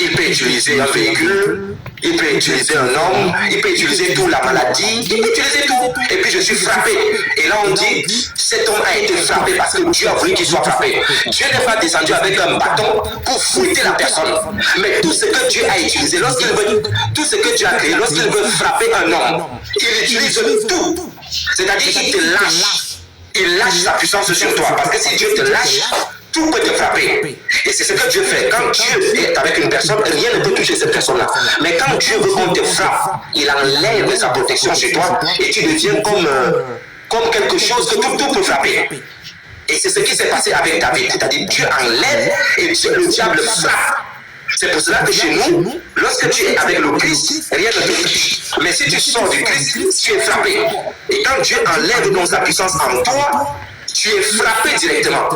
il peut utiliser un véhicule, il peut utiliser un homme, il peut utiliser toute la maladie, il peut utiliser tout. Et puis je suis frappé. Et là on dit, cet homme a été frappé parce que Dieu a voulu qu'il soit frappé. Dieu n'est pas descendu avec un bâton pour fouetter la personne. Mais tout ce que Dieu a utilisé, lorsqu'il veut, tout ce que Dieu a créé, lorsqu'il veut frapper un homme, il utilise tout. C'est-à-dire qu'il te lâche. Il lâche sa puissance sur toi. Parce que si Dieu te lâche, tout peut te frapper. Et c'est ce que Dieu fait. Quand Dieu est avec une personne, rien ne peut toucher cette personne-là. Mais quand Dieu veut qu'on te frappe, il enlève sa protection sur toi et tu deviens comme quelque chose que tout peut frapper. Et c'est ce qui s'est passé avec David. C'est-à-dire Dieu enlève et le diable frappe. C'est pour cela que chez nous, lorsque tu es avec le Christ, rien ne te touche. Mais si tu sors du Christ, tu es frappé. Et quand Dieu enlève donc sa puissance en toi, tu es frappé directement.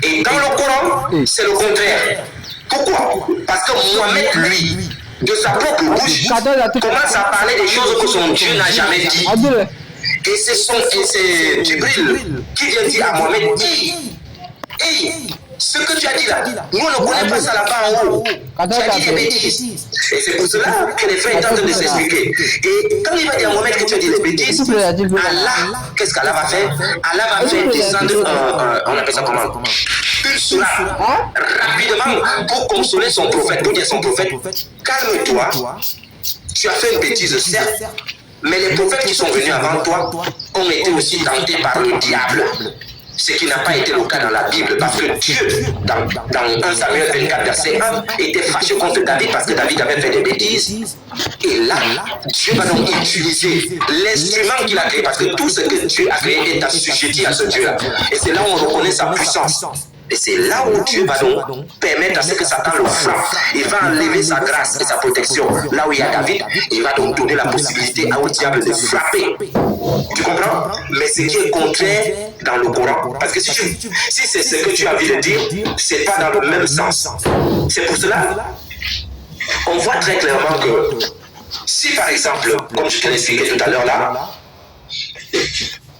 Et dans le Coran, c'est le contraire. Pourquoi? Parce que Mohamed, lui, de sa propre bouche, commence à parler des choses que son Dieu n'a jamais dit. Et c'est Djibril qui vient dire à Mohamed, hey, ce que tu as dit là, nous on ne connaît pas ça là-bas en haut. Tu as dit des bêtises. Et c'est pour cela que les frères sont en train de s'expliquer. Et quand il va dire à Mohamed que tu as dit des bêtises, Allah, qu'est-ce qu'Allah va faire? Allah va faire descendre on appelle ça comment? Une sourate rapidement pour consoler son prophète, pour dire à son prophète, calme-toi, tu as fait une bêtise certes, mais les prophètes qui sont venus avant toi ont été aussi tentés par le diable. Ce qui n'a pas été le cas dans la Bible, parce que Dieu, dans 1 Samuel 24, verset 1, était fâché contre David parce que David avait fait des bêtises. Et là, Dieu va donc utiliser l'instrument qu'il a créé, parce que tout ce que Dieu a créé est assujetti à ce Dieu-là. Et c'est là où on reconnaît sa puissance. Et c'est là où Dieu va donc permettre à ce que Satan le frappe. Il va enlever sa grâce et sa protection. Là où il y a David, il va donc donner la possibilité au diable de frapper. Tu comprends? Mais ce qui est contraire dans le Coran, parce que si c'est ce que tu as envie de dire, c'est pas dans le même sens. C'est pour cela, on voit très clairement que si par exemple, comme je te l'ai expliqué tout à l'heure là,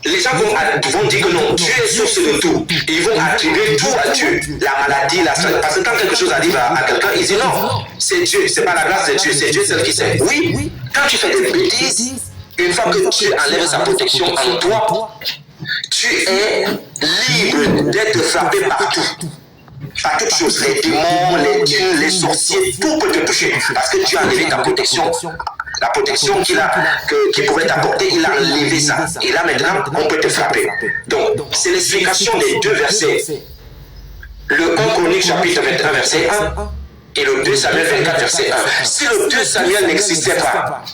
les gens vont dire que non, Dieu est source de tout. Ils vont attribuer tout à Dieu. La maladie, la santé. Parce que quand quelque chose arrive à quelqu'un, ils disent non, c'est Dieu, c'est pas la grâce de Dieu, c'est Dieu seul qui sait. Oui, quand tu fais des bêtises, une fois que Dieu enlève sa protection en toi, tu es libre d'être frappé partout. Par toutes choses, les démons, les dieux, les sorciers, tout peut te toucher. Parce que Dieu a enlevé ta protection. La protection qu'il pouvait t'apporter, il a enlevé ça. Et là maintenant, on peut te frapper. Donc, c'est l'explication des 2 versets. Le 1 Chronique chapitre 21 verset 1 et le 2 Samuel 24 verset 1. Si le 2 Samuel n'existait pas,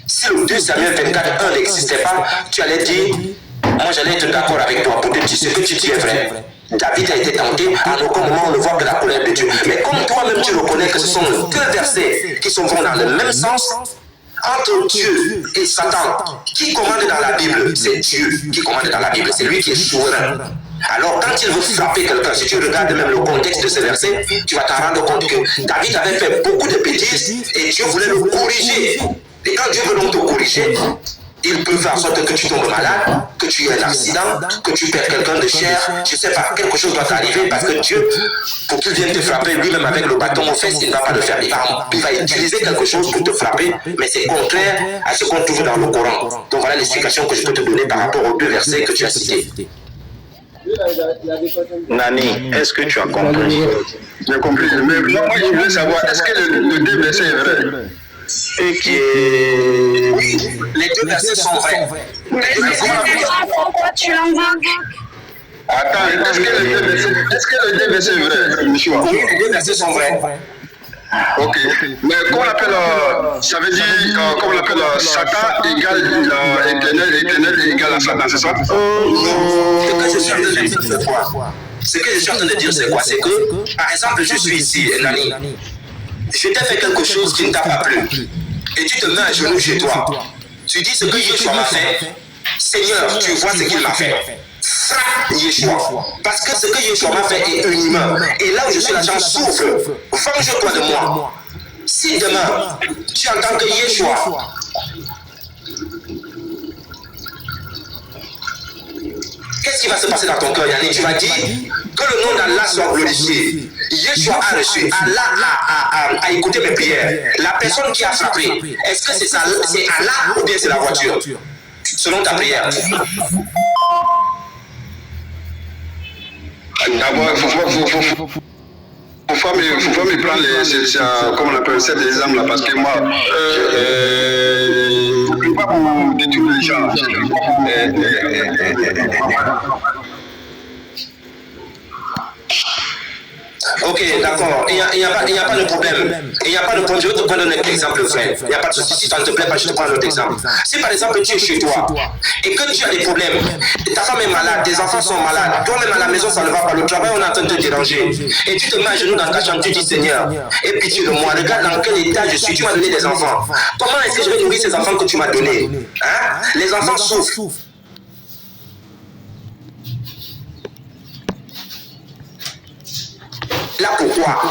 si le 2 Samuel 24 1 n'existait pas, tu allais dire, moi j'allais être d'accord avec toi pour te dire ce que tu dis est vrai. David a été tenté, à aucun moment on ne voit que la colère de Dieu. Mais comme toi-même tu reconnais que ce sont 2 versets qui vont dans le même sens, entre Dieu et Satan, qui commande dans la Bible? C'est Dieu qui commande dans la Bible, c'est lui qui est souverain. Alors quand il veut frapper quelqu'un, si tu regardes même le contexte de ce verset, tu vas t'en rendre compte que David avait fait beaucoup de bêtises et Dieu voulait le corriger. Et quand Dieu veut donc te corriger, il peut faire en sorte que tu tombes malade, que tu aies un accident, que tu perds quelqu'un de cher, je ne sais pas, quelque chose doit t'arriver parce que Dieu, pour qu'il vienne te frapper lui-même avec le bâton aux fesses, il ne va pas le faire. Il va utiliser quelque chose pour te frapper, mais c'est contraire à ce qu'on trouve dans le Coran. Donc voilà l'explication que je peux te donner par rapport aux deux versets que tu as cités. Nani, est-ce que tu as compris? J'ai compris. Mais moi, je voulais savoir, est-ce que le deux versets est vrai? Et qui est... Les deux versets sont vrais. Pourquoi tu l'invoques? Attends, est-ce que le deux versets est vrai, monsieur? Oui, les deux versets sont vrais. Ok. Mais comment on appelle, ça veut dire, comment on appelle, Satan égale l'éternel égale à Satan, c'est ça? Ce que je suis en train de dire, c'est quoi? C'est que, par exemple, je suis ici, Nani. Je t'ai fait quelque chose qui ne t'a pas plu. Et tu te mets à genoux chez toi. Tu dis ce que Yeshua m'a fait. Seigneur, tu vois ce qu'il m'a fait. Frappe Yeshua. Parce que ce que Yeshua m'a fait est humain. Et là où je suis là, j'en souffre. Venge-toi de moi. Si demain, tu entends que Yeshua, qu'est-ce qui va se passer dans ton cœur, Yannick? Tu vas dire que le nom d'Allah soit glorifié. Yeshua a reçu, Allah a écouté mes prières. La personne qui a frappé, est-ce que c'est Allah ou bien c'est la voiture? Selon ta prière. D'abord, il faut pas me prendre comment on appelle cet exemple-là, parce que moi, je ne peux pas pour détruire les gens. Ok, d'accord. Il n'y a pas de problème. Il n'y a pas de problème. Je vais te prendre un autre exemple, frère. Il n'y a pas de souci. Si ça ne te plaît pas, je te prends un autre exemple. Si par exemple tu es chez toi et que tu as des problèmes, ta femme est malade, tes enfants sont malades, toi-même à la maison ça ne va pas, le travail on est en train de te déranger, et tu te mets à genoux dans ta chambre, tu dis Seigneur, aie pitié de moi, regarde dans quel état je suis, tu m'as donné des enfants. Comment est-ce que je vais nourrir ces enfants que tu m'as donnés? Hein? Les enfants souffrent. Là pourquoi?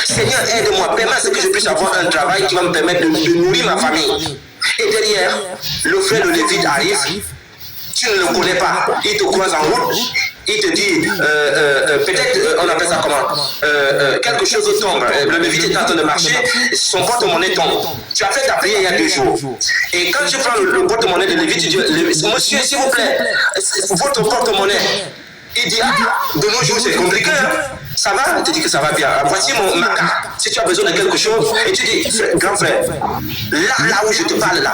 Seigneur, aide-moi, permets à ce que je puisse avoir un travail qui va me permettre de nourrir ma famille. Et derrière, le frère de Lévite arrive, tu ne le connais pas, il te croise en route, il te dit, peut-être, on appelle ça comment, quelque chose tombe, le Lévite est en train de marcher, son porte-monnaie tombe. Tu as fait ta prière il y a 2 jours. Et quand tu prends le porte-monnaie de Lévite, tu dis, monsieur, s'il vous plaît, votre porte-monnaie. Il dit, de nos jours c'est compliqué, hein? Ça va? Il te dit que ça va bien. Voici ma carte. Si tu as besoin de quelque chose, et tu dis, grand frère, là où je te parle là,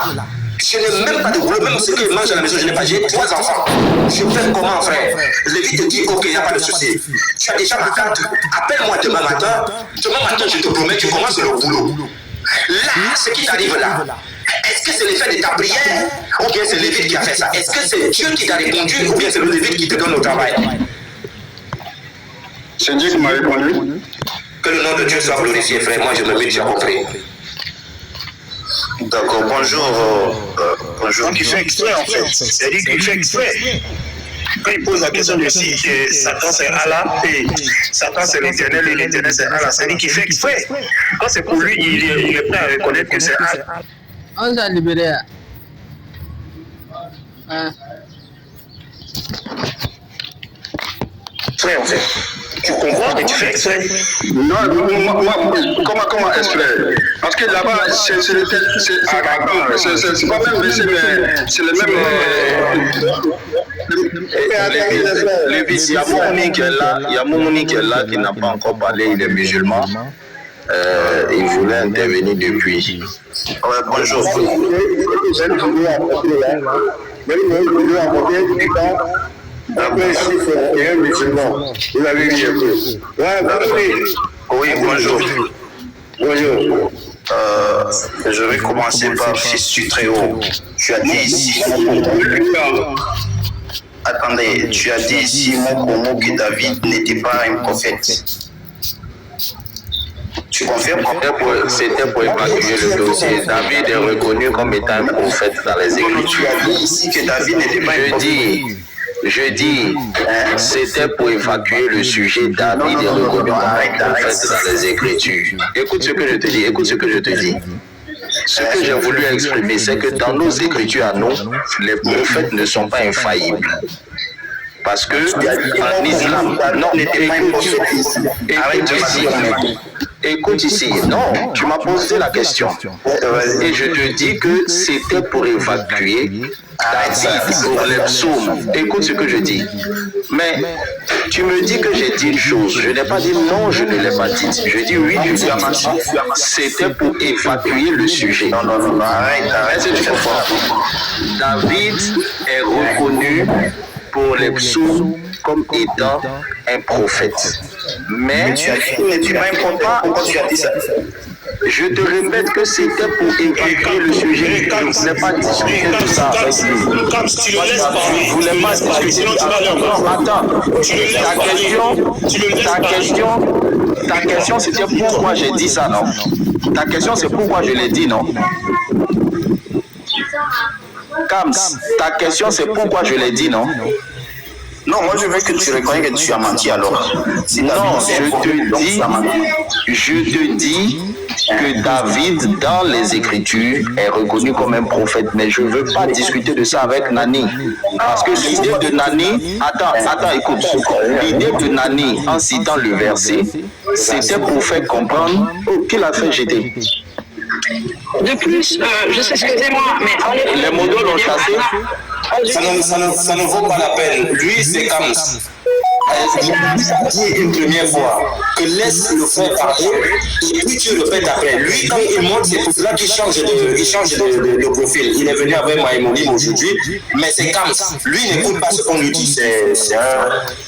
je n'ai même pas de boulot, même ce qu'il mange à la maison, je n'ai pas, j'ai 3 enfants. Je fais comment, frère? Lévi te dit, ok, il n'y a pas de souci. Tu as déjà ma carte, appelle-moi demain matin, je te promets, tu commences le boulot. Là, ce qui t'arrive là, est-ce que c'est l'effet de ta prière ou bien c'est Lévite qui a fait ça? Est-ce que c'est Dieu qui t'a répondu ou bien c'est le Lévite qui te donne le travail? C'est Dieu qui m'a répondu. Que le nom de Dieu soit glorifié, frère. Moi, je me mets, j'ai compris. D'accord, bonjour. Bonjour. Qui fait exprès en fait. C'est-à-dire qu'il fait exprès. Quand il pose la question de si Satan c'est Allah et Satan c'est l'éternel et l'éternel c'est Allah, c'est-à-dire qu'il fait exprès. Quand c'est pour lui, il est prêt à reconnaître que c'est Allah. On s'est libéré. Frère, en fait, tu comprends que tu fais exprès? Non, comment exprès? Parce que là-bas, c'est pas même verset, mais c'est le même. Il y a Moumouni qui est là, qui n'a pas encore parlé, il est musulman. Il voulait intervenir depuis. Ouais, bonjour. Après, il est un musulman. Vous l'avez vu un peu. Oui, bonjour. Bonjour. Je vais commencer par Fils du Très-Haut. Tu as dit ici, attendez, tu as dit ici, Mokomo, que David n'était pas un prophète. Tu confirmes? C'était pour évacuer le dossier. David est reconnu comme étant un prophète dans les Écritures. Tu as dit ici que David n'était pas un prophète. Je dis, c'était pour évacuer le sujet. David est reconnu comme un prophète dans les Écritures. Écoute ce que je te dis, Ce que j'ai voulu exprimer, c'est que dans nos écritures à nous, les prophètes ne sont pas infaillibles. Parce que en islam, non, écoute ici, non, tu m'as posé la question. Et je te dis que c'était pour évacuer David pour les psaumes. Écoute ce que je dis. Mais tu me dis que j'ai dit une chose. Je n'ai pas dit non, je ne l'ai pas dit. Je dis oui, tu l'as dit. C'était pour évacuer le sujet. Non, arrête, est-ce que tu comprends? David est reconnu pour les psaumes comme étant un prophète. Mais tu m'importes pas pourquoi tu as dit ça. Je te répète que c'était pour évacuer le sujet. Je ne voulais pas discuter de ça avec lui. Je ne voulais pas discuter. Attends, ta question c'était pourquoi j'ai dit ça, non? Ta question c'est pourquoi je l'ai dit, non? Kams, ta question c'est pourquoi je l'ai dit, non? Non, moi je veux que tu reconnaisses que tu as menti alors. Non, je te dis que David, dans les Écritures, est reconnu comme un prophète. Mais je ne veux pas discuter de ça avec Nani. Parce que l'idée de Nani... Attends, écoute. L'idée de Nani, en citant le verset, c'était pour faire comprendre qu'il a fait jeter. De plus, excusez-moi, mais les modos l'ont chassé. Ça ne vaut pas la peine. Lui, c'est comme il a dit une première fois que laisse le faire parler et puis tu le répètes après. Lui, quand il monte, c'est pour cela qu'il change de profil. Il est venu avec Maïmonim aujourd'hui, mais c'est comme ça. Lui, n'écoute pas ce qu'on lui dit.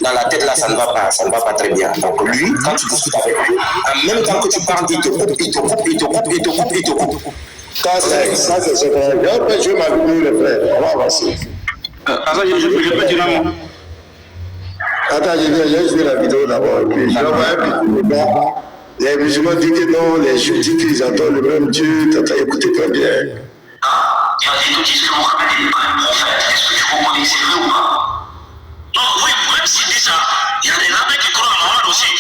Dans la tête, là, ça ne va pas très bien. Donc lui, quand tu discutes avec lui, en même temps que tu parles, il te coupe. Ça, c'est ce qu'on a. Après, je vais m'habiller le frère. On va avancer. Attends, je peux dire un mot. Attends, je vais la vidéo d'abord. Puis je vais voir un peu. Les musulmans disent que non, les juifs disent qu'ils attendent le même Dieu. T'as écouté très bien. Il y a des gens qui disent que Mohamed n'est pas un prophète. Est-ce que tu reconnais que c'est vrai ou pas? Non, oui, même s'il dit ça, il y a des rabbins qui croient en Mohamed aussi.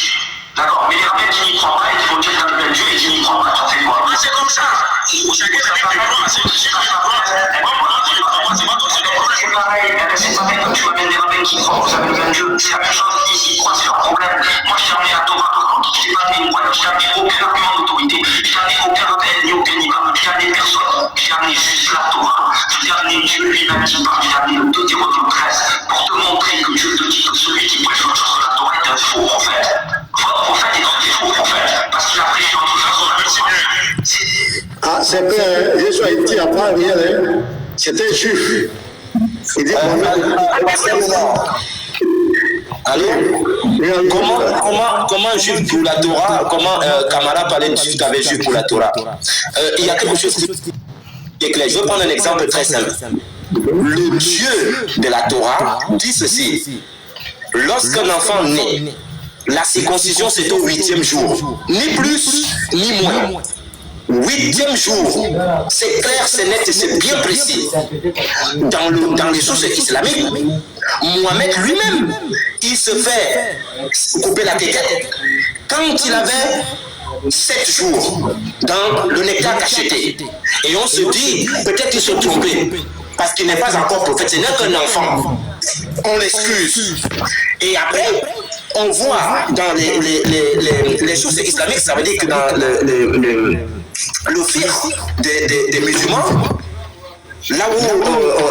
D'accord, mais les rabbins qui n'y croient pas, ils vont dire qu'il y a un Dieu et qui n'y croient pas. Tu as fait quoi? C'est comme ça. Chacun sa vie de croix. C'est comme ça. C'est pareil, c'est pareil quand tu amènes des rabbins qui croient que vous avez le même Dieu. C'est la même chose ici, ils croient, c'est leur problème. Moi, je t'ai amené la Torah, je t'ai pas amené une croyance, je t'ai amené aucun argument d'autorité, je t'ai amené aucun rabbin ni aucun imam, je t'ai amené personne, je t'ai amené juste la Torah, je t'ai amené Dieu lui-même qui parle, je t'ai amené le Deutéronome 13 pour te montrer que Dieu te dit que celui qui prêche autre chose que la Torah est un faux prophète. Votre prophète est un faux prophète parce qu'il a prêché autre chose que la Torah. Ah, c'est vrai, Jésus a été à part rien, hein. C'était juif. Il dit comment juif pour la Torah, comment Kamara parlait de juif avec juif pour la Torah. Il y a quelque chose qui est clair. Je vais prendre un exemple très simple. Le Dieu de la Torah dit ceci. Lorsqu'un enfant naît, la circoncision c'est au 8e jour. Ni plus, ni moins. 8e jour, c'est clair, c'est net et c'est bien précis. Dans les sources islamiques, Mohamed lui-même, il se fait couper la tête quand il avait 7 jours dans le nectar cacheté. Et on se dit, peut-être qu'il se trompait, parce qu'il n'est pas encore prophète, ce n'est qu'un enfant. On l'excuse. Et après, on voit dans les sources islamiques, ça veut dire que dans le fils des musulmans, là où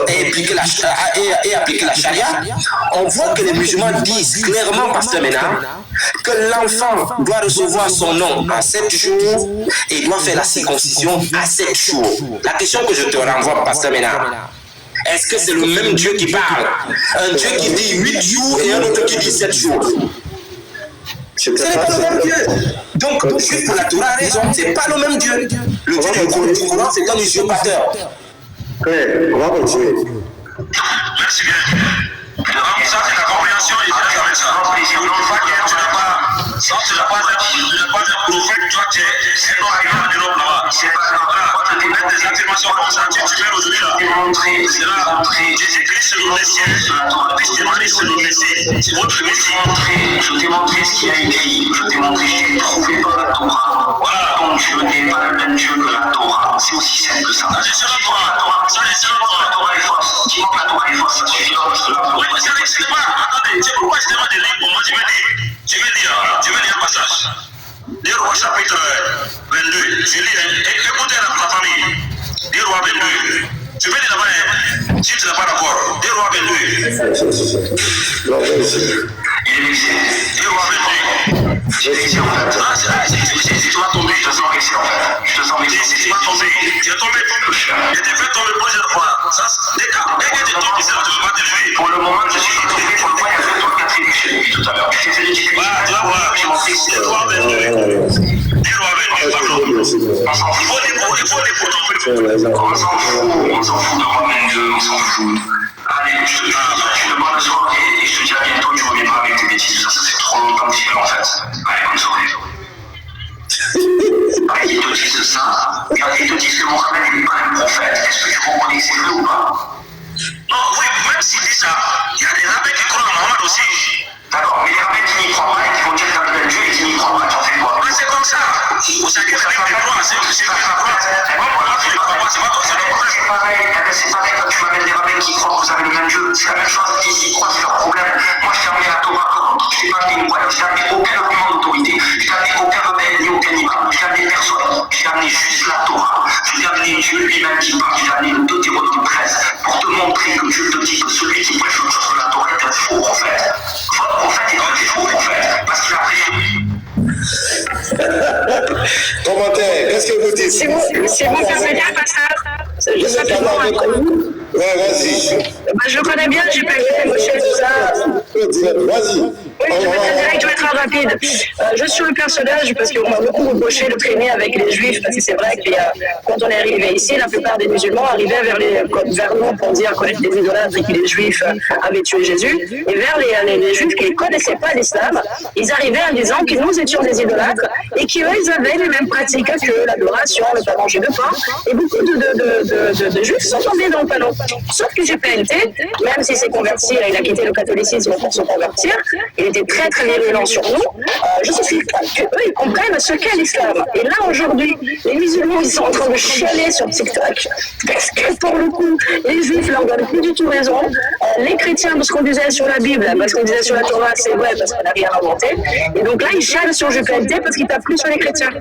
est appliquée la charia, on voit que les musulmans disent clairement, Pasteur Ménard, que l'enfant doit recevoir son nom à 7 jours et doit faire la circoncision à 7 jours. La question que je te renvoie, Pasteur Ménard, est-ce que c'est le même Dieu qui parle? Un Dieu qui dit 8 jours et un autre qui dit 7 jours. Ce n'est pas le même Dieu. Donc, juste pour la Torah a raison, ce n'est pas le même Dieu. Le Dieu du Coran, c'est un usurpateur. On va continuer. Merci bien. Ça, c'est la compréhension et c'est ça. Tu n'as pas Ça, tu n'as pas de prophète, toi, c'est non arrivé en Europe là-bas. C'est pas grave. Tu mets des affirmations comme ça, tu mets aujourd'hui là. C'est là, Jésus-Christ selon les sièges, Christ-Marie selon les sièges. C'est votre messie. Je t'ai montré ce qu'il a écrit. Je t'ai montré, je t'ai trouvé dans la Torah. Voilà. Ton Dieu n'est pas le même Dieu que la Torah. C'est aussi simple que ça. C'est la Torah. La Torah est fausse. Dis-moi que la Torah est fausse, ça suffit pas. Attendez, c'est pourquoi je demande des livres. Moi, je vais lire un passage. Des Rois chapitre 22. Je lis, écoutez la famille. Des Rois 22. Je vais lire là-bas, si tu n'as pas d'accord. Des Rois 22. Il est vexé. Des Rois 22. J'ai vexé en fait. Si tu vas tomber, je te sens vexé en fait. Je te sens vexé. Si tu vas tomber, tu es tombé. Je t'ai fait tomber plusieurs fois. Dès que tu tombes, tu ne vas pas te lever. Pour le moment, je suis tombé. Pour le moment, il y a 2 ou 4 tribus chez lui tout à l'heure. Je t'ai dit, voilà, tu vas voir. Je m'en fiche. Des Rois 22. Des Rois 22, pardon. On s'en fout. Il faut les poteaux. On s'en fout de Rois 22. On s'en fout. Allez, je te demande le soir et je te dis à bientôt, tu reviendras avec tes bêtises. Ça fait trop longtemps que tu fais en fait. Allez, bonne soirée. Ils te disent ça. Ils te disent que Mohamed n'est pas un prophète. Est-ce que tu comprends que c'est vrai ou pas? Non, oui, même s'il dit ça, il y a des rabbins qui croient en Mohamed aussi. D'accord, mais les rabbins qui n'y croient pas et qui vont dire qu'il y a un Dieu et qui n'y croient pas, tu en fais quoi? Mais c'est comme ça. Vous savez que les croient, c'est que la croix. Moi, voilà, je ne crois pas, c'est pas toi, c'est le problème. C'est pareil quand tu m'amènes des rabbins qui croient que vous avez le même Dieu. C'est la même chose, ils y croient, c'est leur problème. Moi, je t'ai amené la Torah comme je t'ai pas amené une croyance, je t'ai amené aucun argument d'autorité. Je t'ai amené aucun rebelle ni aucun imam. Je t'ai amené personne. Je t'ai amené juste la Torah. Je t'ai amené Dieu lui-même qui parle. Je t'ai amené le Deutéronome 13 pour te montrer que Dieu te dit que celui qui prêche autre chose que la Torah est un faux prophète. Votre prophète est un faux prophète parce qu'il a pris. Commentaire, qu'est-ce que vous dites? Si vous permettez, pasteur, je sais pas. Ouais, vas-y. Je connais bien, j'ai pas écouté Moshe, tout ça. Vas-y. Oui, je vais être direct, je vais être rapide. Juste sur le personnage, parce qu'on m'a beaucoup reproché de traîner avec les juifs, parce que c'est vrai que quand on est arrivé ici, la plupart des musulmans arrivaient vers nous pour dire connaître les idolâtres et que les juifs avaient tué Jésus, et vers les juifs qui ne connaissaient pas l'islam, ils arrivaient en disant que nous étions des idolâtres et qu'eux, ils avaient les mêmes pratiques que l'adoration, ne pas manger de pain, et beaucoup de juifs sont tombés dans le panneau. Sauf que GPLT, même s'il s'est converti, il a quitté le catholicisme pour se convertir, il était très très virulent sur nous. Je suis qu'eux ils comprennent ce qu'est l'islam. Et là aujourd'hui, les musulmans ils sont en train de chialer sur TikTok parce que pour le coup, les juifs leur donnent plus du tout raison. Les chrétiens, parce qu'on disait sur la Bible, parce qu'on disait sur la Torah, c'est vrai parce qu'on n'a rien inventé. Et donc là ils chialent sur GPLT parce qu'ils tapent plus sur les chrétiens.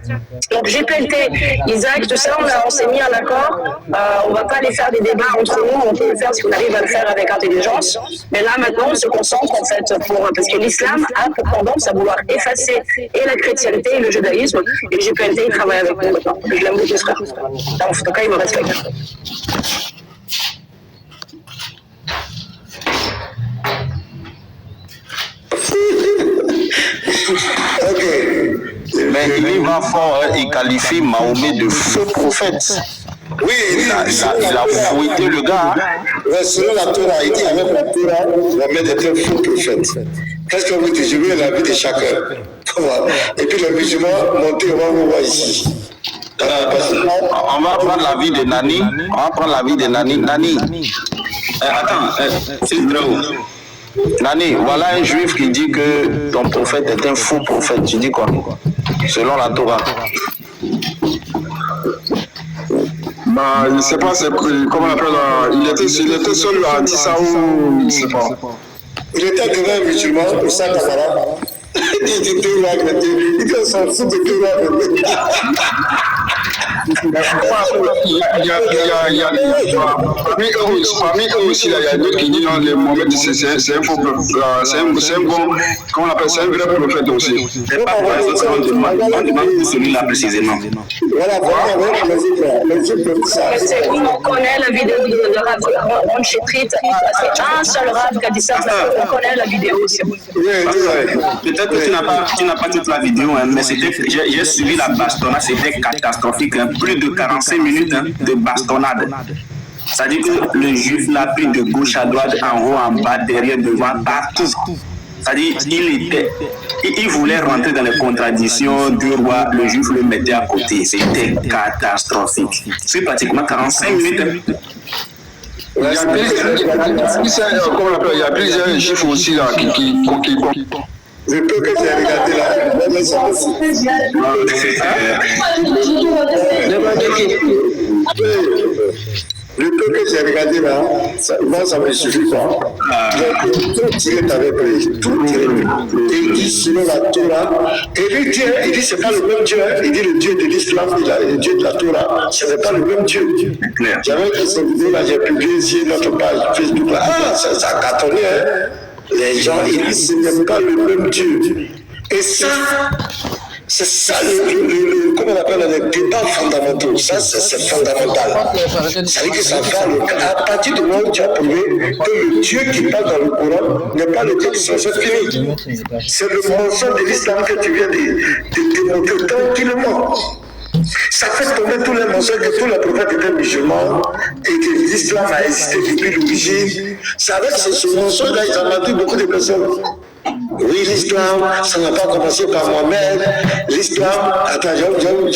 Donc GPLT, Isaac, tout ça, on s'est mis en accord. On va pas aller faire des débats entre nous, on peut le faire si on arrive à le faire avec intelligence. Mais là maintenant on se concentre en fait parce que l'islam a pour tendance à vouloir effacer et la chrétienté et le judaïsme. Et le GPLT il travaille avec nous maintenant. Je l'aime beaucoup ce frère. En tout cas il me respecte. Ok. Mais il va fort, il qualifie Mahomet de faux prophète. Oui, il a fouetté le gars. Ouais, selon la Torah, il dit avec la Torah, Mohamed est un faux prophète. Qu'est-ce que vous dites? Je veux la vie de chacun. Et puis les musulmans, montez, on va vous voir ici. On va prendre la vie de Nani. On va prendre la vie de Nani. Nani. C'est drôle. Nani, voilà un juif qui dit que ton prophète est un faux prophète. Tu dis quoi? Selon la Torah. Bah, je ne sais pas, comment on appelle, il était seul à dire ça ou je ne sais pas. Il était grand musulman pour ça, Kamara. Il dit deux langues, il s'en fout de deux langues. Parmi eux aussi, il y a d'autres qui disent non, Mohamed, c'est un faux prophète, c'est un bon, comment on appelle, c'est un vrai prophète aussi. C'est pas pour ça qu'on demande celui-là précisément. Voilà, C'est où on connaît la vidéo de Rav Ron Chetrit, c'est un seul Rav qui a dit ça, on connaît la vidéo aussi. Peut-être que tu n'as pas toute la vidéo, hein, mais j'ai suivi la bastonnade, c'était catastrophique, hein, plus de 45 minutes de bastonnade. C'est-à-dire que le juif l'a pris de gauche à droite, en haut, en bas, derrière, devant, partout. C'est-à-dire, il voulait rentrer dans les contradictions du roi, le juif le mettait à côté. C'était catastrophique. C'est pratiquement 45 minutes. Il y a plusieurs chiffres aussi là qui Je peux que j'ai regardé là. Le peu que j'ai regardé là, moi ça me suffit pas. Tout tiré t'avais pris, tout tiré. Et il dit sinon la Torah. Et lui dit, il dit c'est pas le même Dieu. Il dit le Dieu de l'islam, le Dieu de la Torah, ce n'est pas le même Dieu. J'avais fait cette vidéo là, j'ai publié sur notre page Facebook là. Ah, ça a cartonné, hein. Les gens, ils disent ce n'est pas le même Dieu. Et ça, c'est ça comment on appelle les débats fondamentaux. Ça, c'est fondamental. C'est-à-dire que ça va, à partir du moment où tu as prouvé que le Dieu qui parle dans le Coran n'est pas le Dieu qui s'en fini. C'est le mensonge de l'islam que tu viens de démontrer tranquillement. Ça fait tomber tous les mensonges que tous les prophètes étaient musulmans et que l'islam a existé depuis l'origine. C'est avec ce mensonge-là ils ont menti beaucoup de personnes. Oui, l'islam, ça n'a pas commencé par Mohamed. L'islam, attends, je vais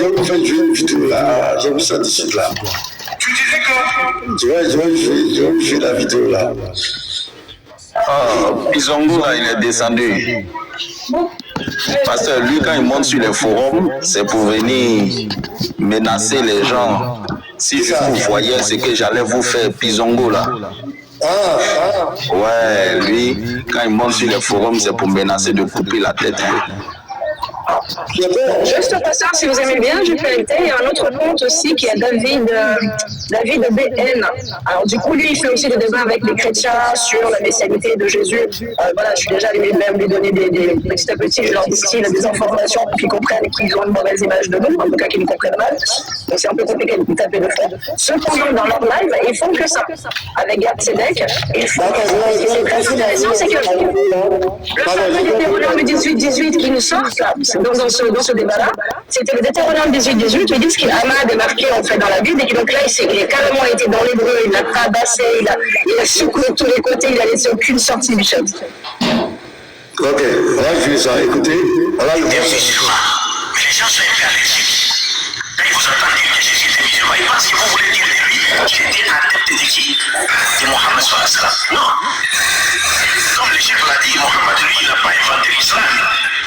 vous faire jouer une vidéo là. J'ai vu ça de suite là. Tu disais que. Je vais jouer la vidéo là. Pisongo, là, il est descendu. Parce que lui, quand il monte sur les forums, c'est pour venir menacer les gens. Si vous voyez ce que j'allais vous faire, Pisongo là. Ouais, lui, quand il monte sur les forums, c'est pour menacer de couper la tête. Juste pour ça, si vous aimez bien, je peux inviter. Il y a un autre compte aussi qui est David BN. Alors du coup, lui, il fait aussi des débats avec les chrétiens sur la messianité de Jésus. Voilà, je suis déjà allé même lui donner petit à petit, je leur distille des informations pour qu'ils comprennent qu'ils ont une mauvaise image de nous, en tout cas qu'ils nous comprennent mal. Donc c'est un peu compliqué de taper de fond. Cependant, dans leur live, ils font que ça. Avec Gad Sedek, ils font que ça. Et c'est très intéressant, c'est que le fameux Deutéronome 18-18 qui nous sort, là, dans ce débat-là, c'était le Deutéronome 18-18, ils disent qu'Ahmad est marqué en fait dans la Bible et que donc là il a carrément été dans l'hébreu, il l'a tabassé, il a secoué de tous les côtés, il a laissé aucune sortie du chat. Ok, voilà, je vais ça. Écoutez, voilà le musulman. Mais les gens sont un peu allergiques. Quand ils vous entendent dire que Jésus était musulman, ils pensent que vous voulez dire de lui qu'il était adepte de qui? De Mohammed sallallahu alayhi wa sallam. Non. Comme le chef l'a dit, Mohammed, lui, il n'a pas inventé l'islam.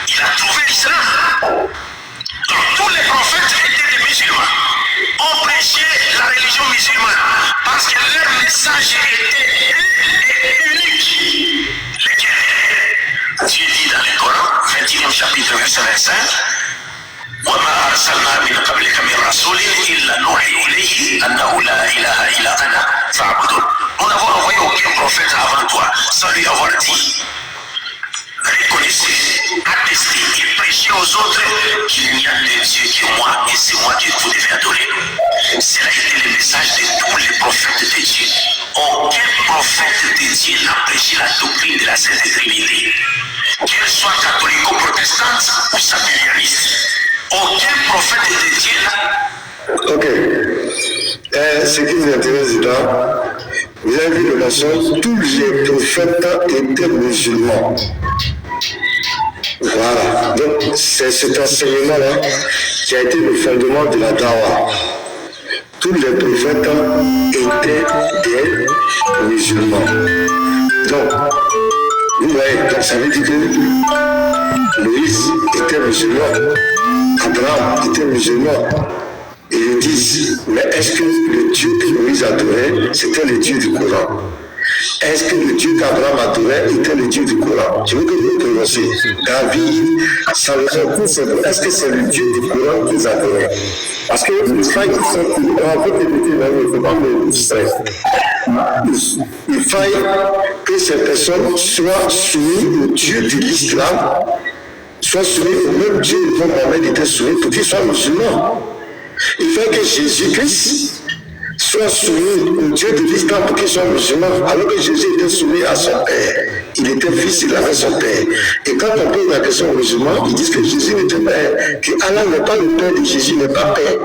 Il a trouvé l'islam. Donc tous les prophètes étaient des musulmans. Ont prêché la religion musulmane parce que leur message était unique. Dieu dit dans le Coran, 21e chapitre, verset 25, وما أرسلنا من قبلك من رسول إلا نوحي إليه أنه لا إله إلا أنا فاعبدون. Nous n'avons envoyé aucun prophète avant toi sans lui avoir dit reconnaissez, attestez et prêchez aux autres qu'il n'y a de Dieu que moi et c'est moi que vous devez adorer. Cela était le message de tous les prophètes de Dieu. Aucun prophète de Dieu n'a prêché la doctrine de la Sainte Trinité, qu'elle soit catholico-protestante ou samuéliste. Aucun prophète de Dieu n'a. Ok. Ce qui nous intéresse là, vous avez vu le mensonge, tous les prophètes étaient musulmans. Voilà. Donc, c'est cet enseignement-là qui a été le fondement de la Dawa. Tous les prophètes étaient des musulmans. Donc, vous voyez, donc ça veut dire que Moïse était musulman, Abraham était musulman. Et ils disent, mais est-ce que le Dieu que Moïse adorait, c'était le Dieu du Coran? Est-ce que le Dieu qu'Abraham adorait était le Dieu du Coran? Je veux que vous prononcez. David, Salomon, est-ce que c'est le Dieu du Coran qu'ils adoraient? Parce que il faut pas me distraire. Il faille que ces personnes soient soumises au Dieu de l'islam, soient soumises au même Dieu dont Mohamed était soumis pour qu'ils soient musulmans. Il faut que Jésus-Christ soit soumis au Dieu de l'islam pour qu'il soit musulman, alors que Jésus était soumis à son père. Il était fils, il avait son père. Et quand on pose la question aux musulmans, ils disent que Jésus n'était pas, que Allah n'est pas le père de Jésus, n'est pas père.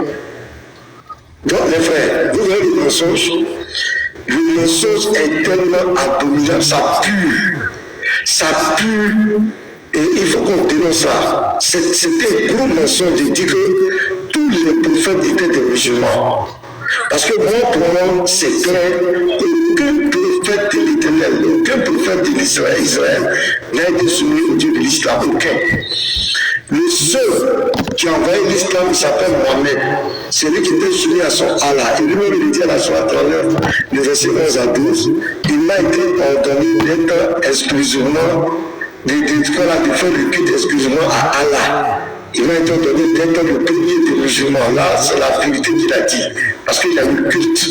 Donc les frères, vous voyez le mensonge? Le mensonge est tellement abominable, ça pue. Ça pue. Et il faut qu'on dénonce ça. C'était un gros mensonge de dire que tous les prophètes étaient des musulmans. Parce que moi, pour moi, c'est clair, aucun prophète de l'Éternel, aucun prophète de Israël n'a été soumis au Dieu de l'islam, aucun. Le seul qui a envoyé l'islam, il s'appelle Mohamed. C'est lui qui était soumis à son Allah. Et lui-même, il dit à la Sourate 39, le verset 11 à 12, il m'a été ordonné d'être exclusivement, de faire le culte exclusivement à Allah. Il m'a été donné d'être le premier des musulmans. Là, c'est la vérité qu'il a dit. Parce qu'il y a eu le culte.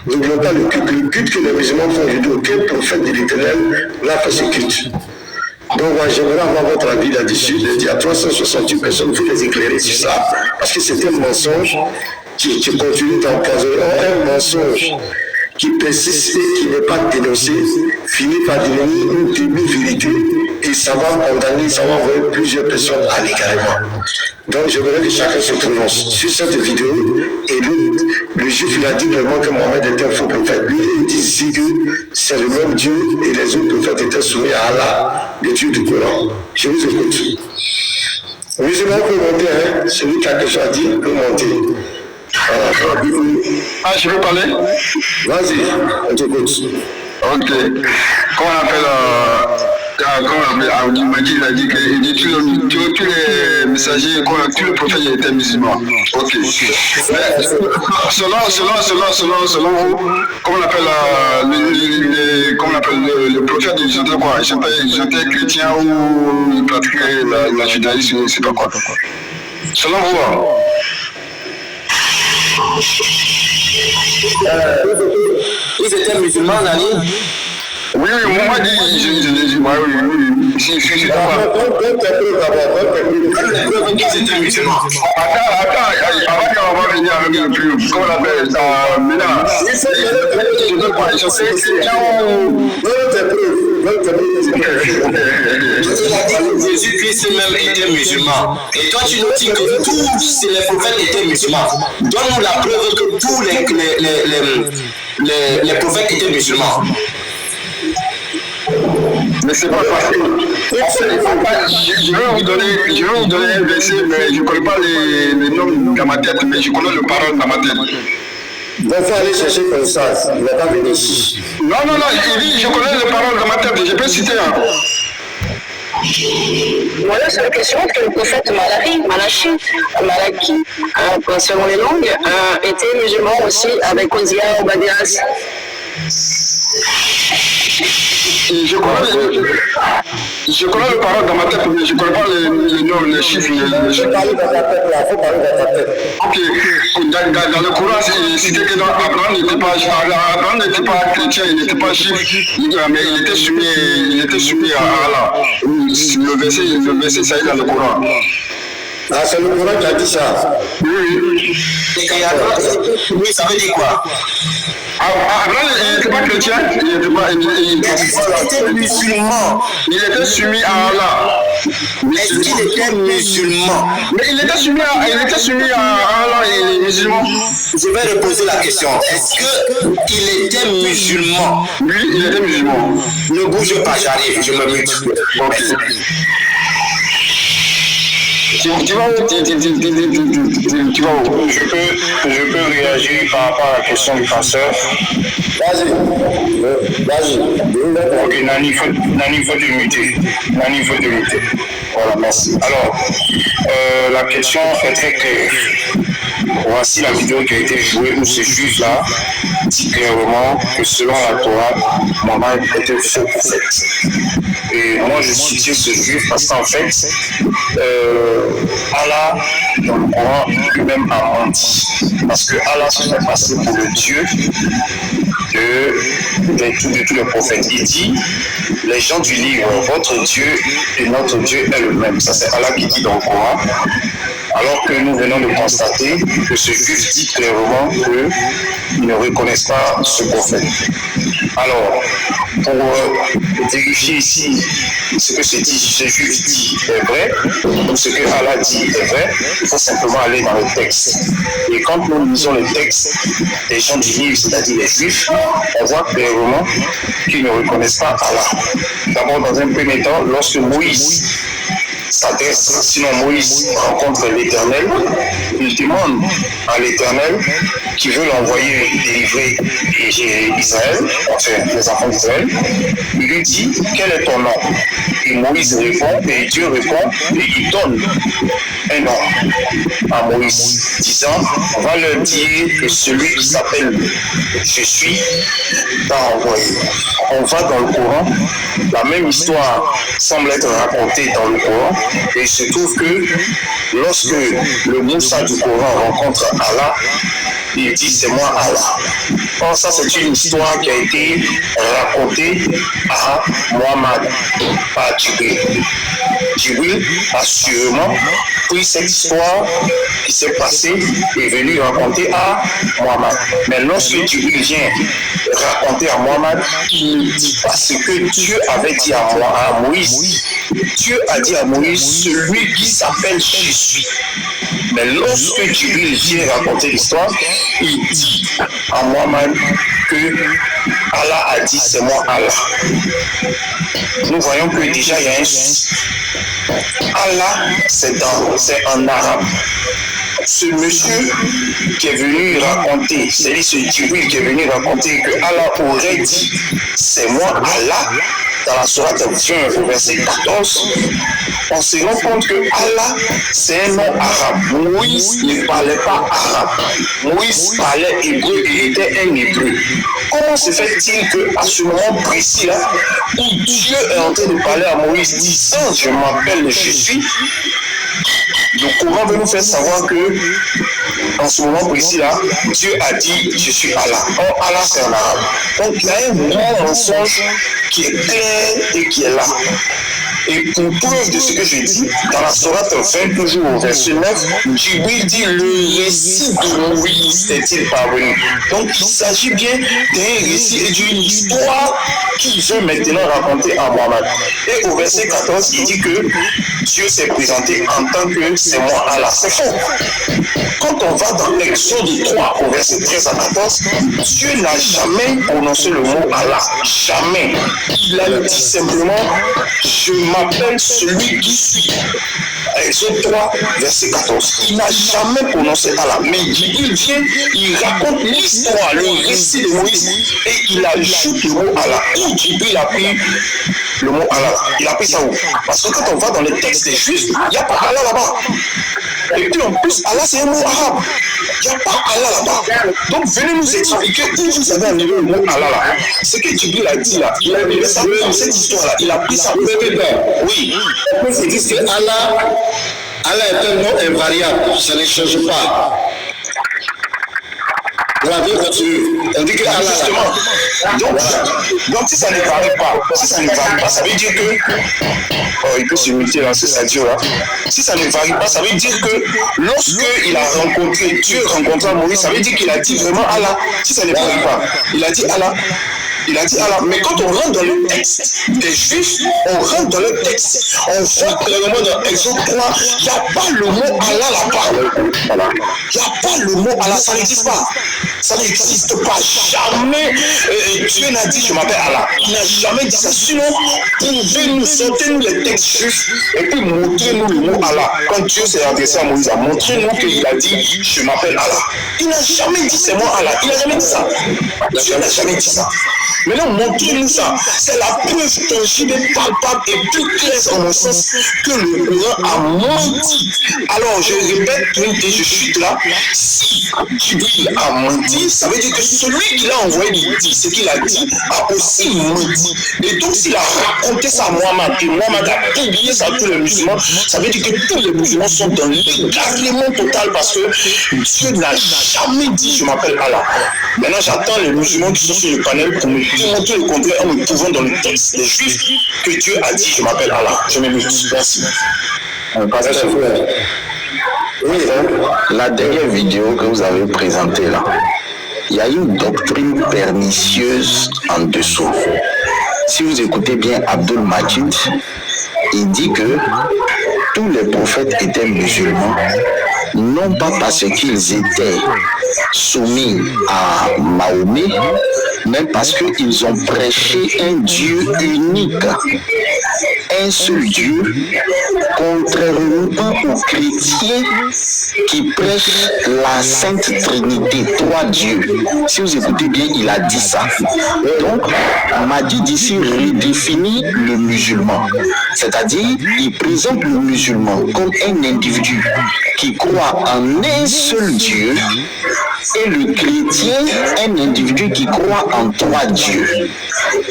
N'oublions pas le culte que les musulmans font aujourd'hui. Aucun prophète de l'Éternel n'a fait ce culte. Donc, moi, j'aimerais avoir votre avis là-dessus. Il y a 368 personnes, il faut les éclairer sur ça. Parce que c'est un mensonge qui continue d'empoisonner. Un mensonge qui persiste et qui n'est pas dénoncé, finit par devenir une demi-vérité et ça va condamner, ça va envoyer plusieurs personnes à l'égarement. Donc je voudrais que chacun se prononce sur cette vidéo et le juif il a dit vraiment que Mohamed était un faux prophète. Lui il dit ici que c'est le même Dieu et les autres prophètes étaient soumis à Allah, le Dieu du Coran. Je vous écoute. Musulman peut monter, hein? Celui qui a quelque chose à dire peut monter. Ah, je peux parler? Vas-y, on t'écoute. Ok. Comment on appelle il a dit que tous les messagers, tous les prophètes étaient musulmans. Ok. Selon vous, comment on appelle le prophète, ils étaient quoi? Ils étaient chrétiens ou ils pratiquaient la judaïsme, je ne sais pas quoi. Selon vous, ils étaient musulmans, Nani? Oui, moi, je suis d'accord. Ils étaient musulmans. Attends, avant qu'on va venir avec le plus, comment on appelle ça, maintenant, je ne sais pas, je sais, c'est Jésus-Christ même était musulman. Et toi, tu nous dis que tous les prophètes étaient musulmans. Donne-nous la preuve que tous les prophètes étaient musulmans. Mais c'est pas facile. Je vais vous donner un verset, mais je ne connais pas les noms dans ma tête, mais je connais les paroles dans ma tête. Donc, il faut aller chercher comme ça, il ne va pas venir ici. Non, il dit, je connais les paroles dans ma tête, je peux citer. Voilà, c'est la question que le prophète Malaki, selon les langues, était musulman aussi avec Ozia, Obadias. Je connais les paroles dans ma tête, mais je ne connais pas les noms, les chiffres. Je parle dans ta tête, là, il faut parler dans ta tête. Ok, dans le Coran, c'était que Abraham n'était pas chrétien, il n'était pas juif, mais il était soumis à Allah. Le verset, ça est dans le Coran. Ah, c'est le Coran qui a dit ça. Oui. Oui, ça veut dire quoi? Abraham, il n'était pas chrétien, il était musulman. Il était soumis à Allah. Est-ce qu'il était musulman? Mais il était soumis à Allah et les musulmans. Je vais reposer la question. Est-ce qu'il était musulman? Oui, il était musulman. Ne bouge pas, j'arrive, je me mute. Ok. Tu vas où? Je peux réagir par rapport à la question du pasteur. Vas-y. Ok, Nani, faut te muter. Voilà, merci. Alors, la question est très claire. Voici la vidéo qui a été jouée où ce juif-là dit clairement que selon la Torah, Mohamed était faux prophète. Et moi, je soutiens ce juif parce qu'en fait, Allah, dans le Coran, lui-même a menti. Parce que Allah se fait passer pour le Dieu de tous les prophètes. Il dit, les gens du livre, votre Dieu et notre Dieu est le même. Ça, c'est Allah qui dit dans le Coran. Alors que nous venons de constater que ce juif dit clairement qu'ils ne reconnaissent pas ce prophète. Alors, pour vérifier ici ce que ce juif dit est vrai, ou ce que Allah dit est vrai, il faut simplement aller dans le texte. Et quand nous lisons le texte des gens du livre, c'est-à-dire les juifs, on voit clairement qu'ils ne reconnaissent pas Allah. D'abord, dans un premier temps, lorsque Moïse s'adresse, sinon Moïse rencontre l'Éternel, il demande à l'Éternel qui veut l'envoyer délivrer Israël, enfin les enfants d'Israël, il lui dit quel est ton nom? Et Moïse répond, et Dieu répond, et il donne un nom à Moïse, disant, on va leur dire que celui qui s'appelle Je suis t'a envoyé. On va dans le Coran, la même histoire semble être racontée dans le Coran, et il se trouve que lorsque le Moussa du Coran rencontre Allah, il dit c'est moi Allah. Or ça c'est une histoire qui a été racontée à Muhammad, par Djibril. Djibril a sûrement pris cette histoire qui s'est passée et est venu raconter à Muhammad. Mais lorsque Djibril vient raconter à Muhammad, il ne dit pas ce que Dieu avait dit à Moïse. Dieu a dit à Moïse, celui qui s'appelle Je suis. Mais lorsque Djibril vient raconter l'histoire, il dit à Muhammad que Allah a dit c'est moi Allah. Nous voyons que déjà il y a un souci. Allah, c'est en arabe. Ce monsieur qui est venu raconter, c'est-à-dire ce Djibril qui est venu raconter que Allah aurait dit c'est moi Allah, dans la sourate 20 au verset 14, on se rend compte que Allah c'est un nom arabe. Moïse ne parlait pas arabe. Moïse parlait hébreu et il était un hébreu. Comment se fait-il qu'à ce moment précis-là, où Dieu est en train de parler à Moïse disant je m'appelle Je suis, le Coran veut nous faire savoir que en ce moment précis-là, Dieu a dit je suis Allah. Or Allah c'est en arabe. Donc il y a un grand mensonge qui est clair et qui est là. Et pour preuve de ce que je dis, dans la sourate 20, toujours au verset 9, Djibril dit le récit de Moïse est-il parvenu. Donc il s'agit bien d'un récit et d'une histoire qu'il veut maintenant raconter à Muhammad. Et au verset 14, il dit que Dieu s'est présenté en tant que c'est moi Allah. C'est faux. Quand on va dans l'Exode 3 au verset 13 à 14, Dieu n'a jamais prononcé le mot Allah. Jamais. Il a dit simplement je m'appelle celui qui suis. Exode 3, verset 14. Il n'a jamais prononcé Allah. Mais il vient, il raconte l'histoire, le récit de Moïse, et il ajoute le mot Allah. Où Djibril a pris le mot Allah? Il a pris ça où? Parce que quand on va dans les textes des Juifs, il n'y a pas Allah là-bas. Et puis en plus, Allah c'est un mot arabe. Il n'y a pas Allah là-bas. Donc venez nous expliquer où vous avez enlevé le mot Allah là. Ce que Djibril a dit là, il a mis ça dans cette histoire-là. Il a pris ça. Oui. Ils disent que Allah est un nom invariable, ça ne change pas. La vie continue. On dit que Allah justement. Donc si ça ne varie pas, ça veut dire que il peut se muter dans ce stadio là. Si ça ne varie pas, ça veut dire que lorsque il a rencontré Dieu, rencontré Moïse, ça veut dire qu'il a dit vraiment Allah. Si ça ne varie pas, il a dit Allah. Il a dit Allah. Mais quand on rentre dans le texte des Juifs, on rentre dans le texte, on voit clairement dans Exode 3, il n'y a pas le mot Allah là-bas. Il n'y a pas le mot Allah, ça n'existe pas. Ça n'existe pas. Jamais Dieu n'a dit je m'appelle Allah. Il n'a jamais dit ça. Sinon, pouvez-nous sortir les textes juifs et puis montrez-nous le mot Allah. Quand Dieu s'est adressé à Moïse, montrez-nous qu'il a dit je m'appelle Allah. Il n'a jamais dit c'est moi Allah. Il n'a jamais dit ça. Dieu n'a jamais dit ça. Maintenant, montrez-nous ça. C'est la preuve tangible, palpable et plus claire, en mon sens, que le Coran a menti. Alors, je répète, et je suis là. Si Djibril a menti, ça veut dire que celui qui l'a envoyé dit ce qu'il a dit a aussi menti. Et donc, s'il a raconté ça à Muhammad, et Muhammad a publié ça à tous les musulmans, ça veut dire que tous les musulmans sont dans l'égarement total parce que Dieu n'a jamais dit je m'appelle Allah. Maintenant, j'attends les musulmans qui sont sur le panel pour me démontrer le contraire en me prouvant dans le texte des Juifs que Dieu a dit je m'appelle Allah. Je m'émute. Merci. Oui, la dernière vidéo que vous avez présentée là, il y a une doctrine pernicieuse en dessous. Si vous écoutez bien Abdul Majid, il dit que tous les prophètes étaient musulmans, non pas parce qu'ils étaient soumis à Mahomet, mais parce qu'ils ont prêché un Dieu unique, un seul Dieu, contrairement aux chrétiens qui prêchent la Sainte Trinité, 3 dieux. Si vous écoutez bien, il a dit ça. Donc, Majid ici redéfinit le musulman, c'est-à-dire il présente le musulman comme un individu qui croit en un seul Dieu, et le chrétien, un individu qui croit en 3 dieux.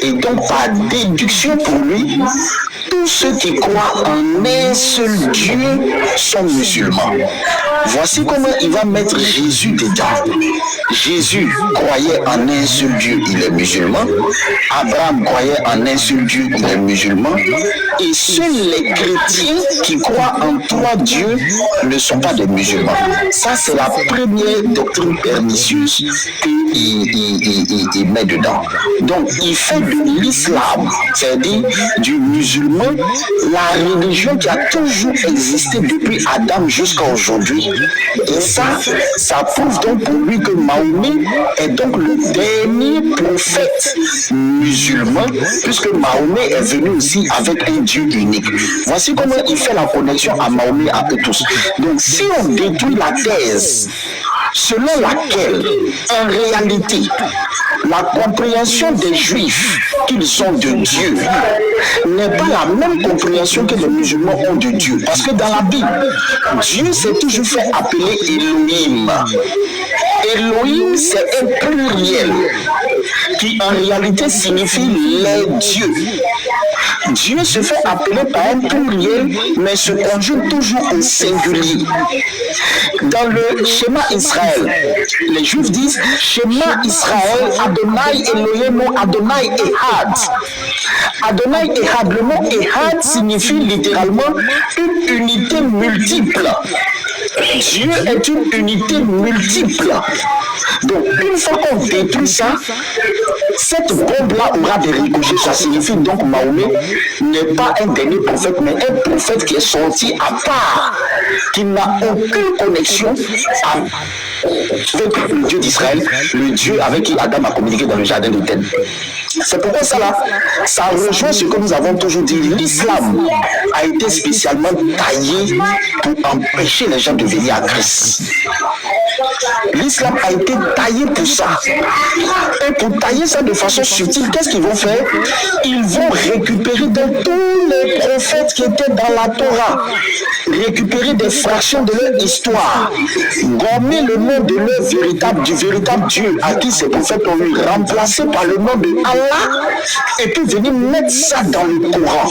Et donc, par déduction pour lui, tous ceux qui croient en un seul Dieu sont musulmans. Voici comment il va mettre Jésus dedans. Jésus croyait en un seul Dieu, il est musulman. Abraham croyait en un seul Dieu, il est musulman. Et seuls les chrétiens qui croient en 3 dieux ne sont pas des musulmans. Ça, c'est la première doctrine pernicieuse qu'il met dedans. Donc, il fait de l'islam, c'est-à-dire du musulman, la religion qui a toujours existé depuis Adam jusqu'à aujourd'hui. Et ça prouve donc pour lui que Mahomet est donc le dernier prophète musulman, puisque Mahomet est venu aussi avec un Dieu unique. Voici comment il fait la connexion à Mahomet, à eux tous. Donc, si on détruit la thèse selon laquelle, en réalité, la compréhension des Juifs qu'ils sont de Dieu n'est pas la même compréhension que les musulmans ont de Dieu. Parce que dans la Bible, Dieu s'est toujours fait appeler Elohim. Elohim, c'est un pluriel qui en réalité signifie les dieux. Dieu se fait appeler par un pluriel, mais se conjugue toujours au singulier. Dans le schéma Israël, les Juifs disent Schéma Israël, Adonai Elohim, Adonai Ehad. Adonai Ehad, le mot Ehad signifie littéralement une unité multiple. Dieu est une unité multiple. Donc, une fois qu'on détruit ça, cette bombe-là aura des ricochets. Ça signifie donc Mahomet n'est pas un dernier prophète, mais un prophète qui est sorti à part, qui n'a aucune connexion avec le Dieu d'Israël, le Dieu avec qui Adam a communiqué dans le jardin d'Éden. C'est pourquoi ça rejoint ce que nous avons toujours dit. L'islam a été spécialement taillé pour empêcher les gens de venir à Christ. L'islam a été taillé pour ça. Et pour tailler ça de façon subtile, qu'est-ce qu'ils vont faire? Ils vont récupérer de tous les prophètes qui étaient dans la Torah, récupérer des fractions de leur histoire, gommer le nom de leur du véritable Dieu à qui ces prophètes ont eu, remplacé par le nom de Allah, et puis venir mettre ça dans le Coran.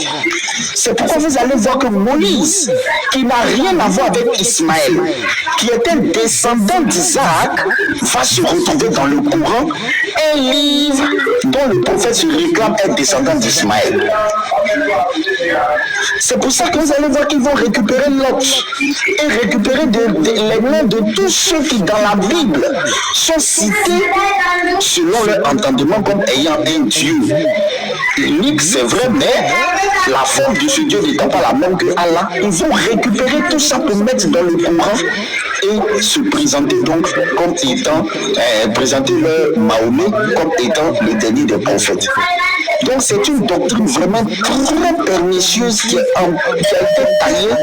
C'est pourquoi vous allez voir que Moïse, qui n'a rien à voir avec Ismaël, qui était descendant d'Isaac, va se retrouver dans le Coran un livre dont le prophète se réclame être descendant d'Ismaël. C'est pour ça que vous allez voir qu'ils vont récupérer Lot et récupérer les noms de tous ceux qui dans la Bible sont cités selon leur entendement comme ayant un Dieu unique, c'est vrai, mais la forme de ce Dieu n'étant pas la même que Allah. Ils vont récupérer tout ça pour mettre dans le Coran et se présenter donc comme étant, présenter leur Mahomet comme étant le dernier des prophètes. Donc c'est une doctrine vraiment très pernicieuse qui a été taillée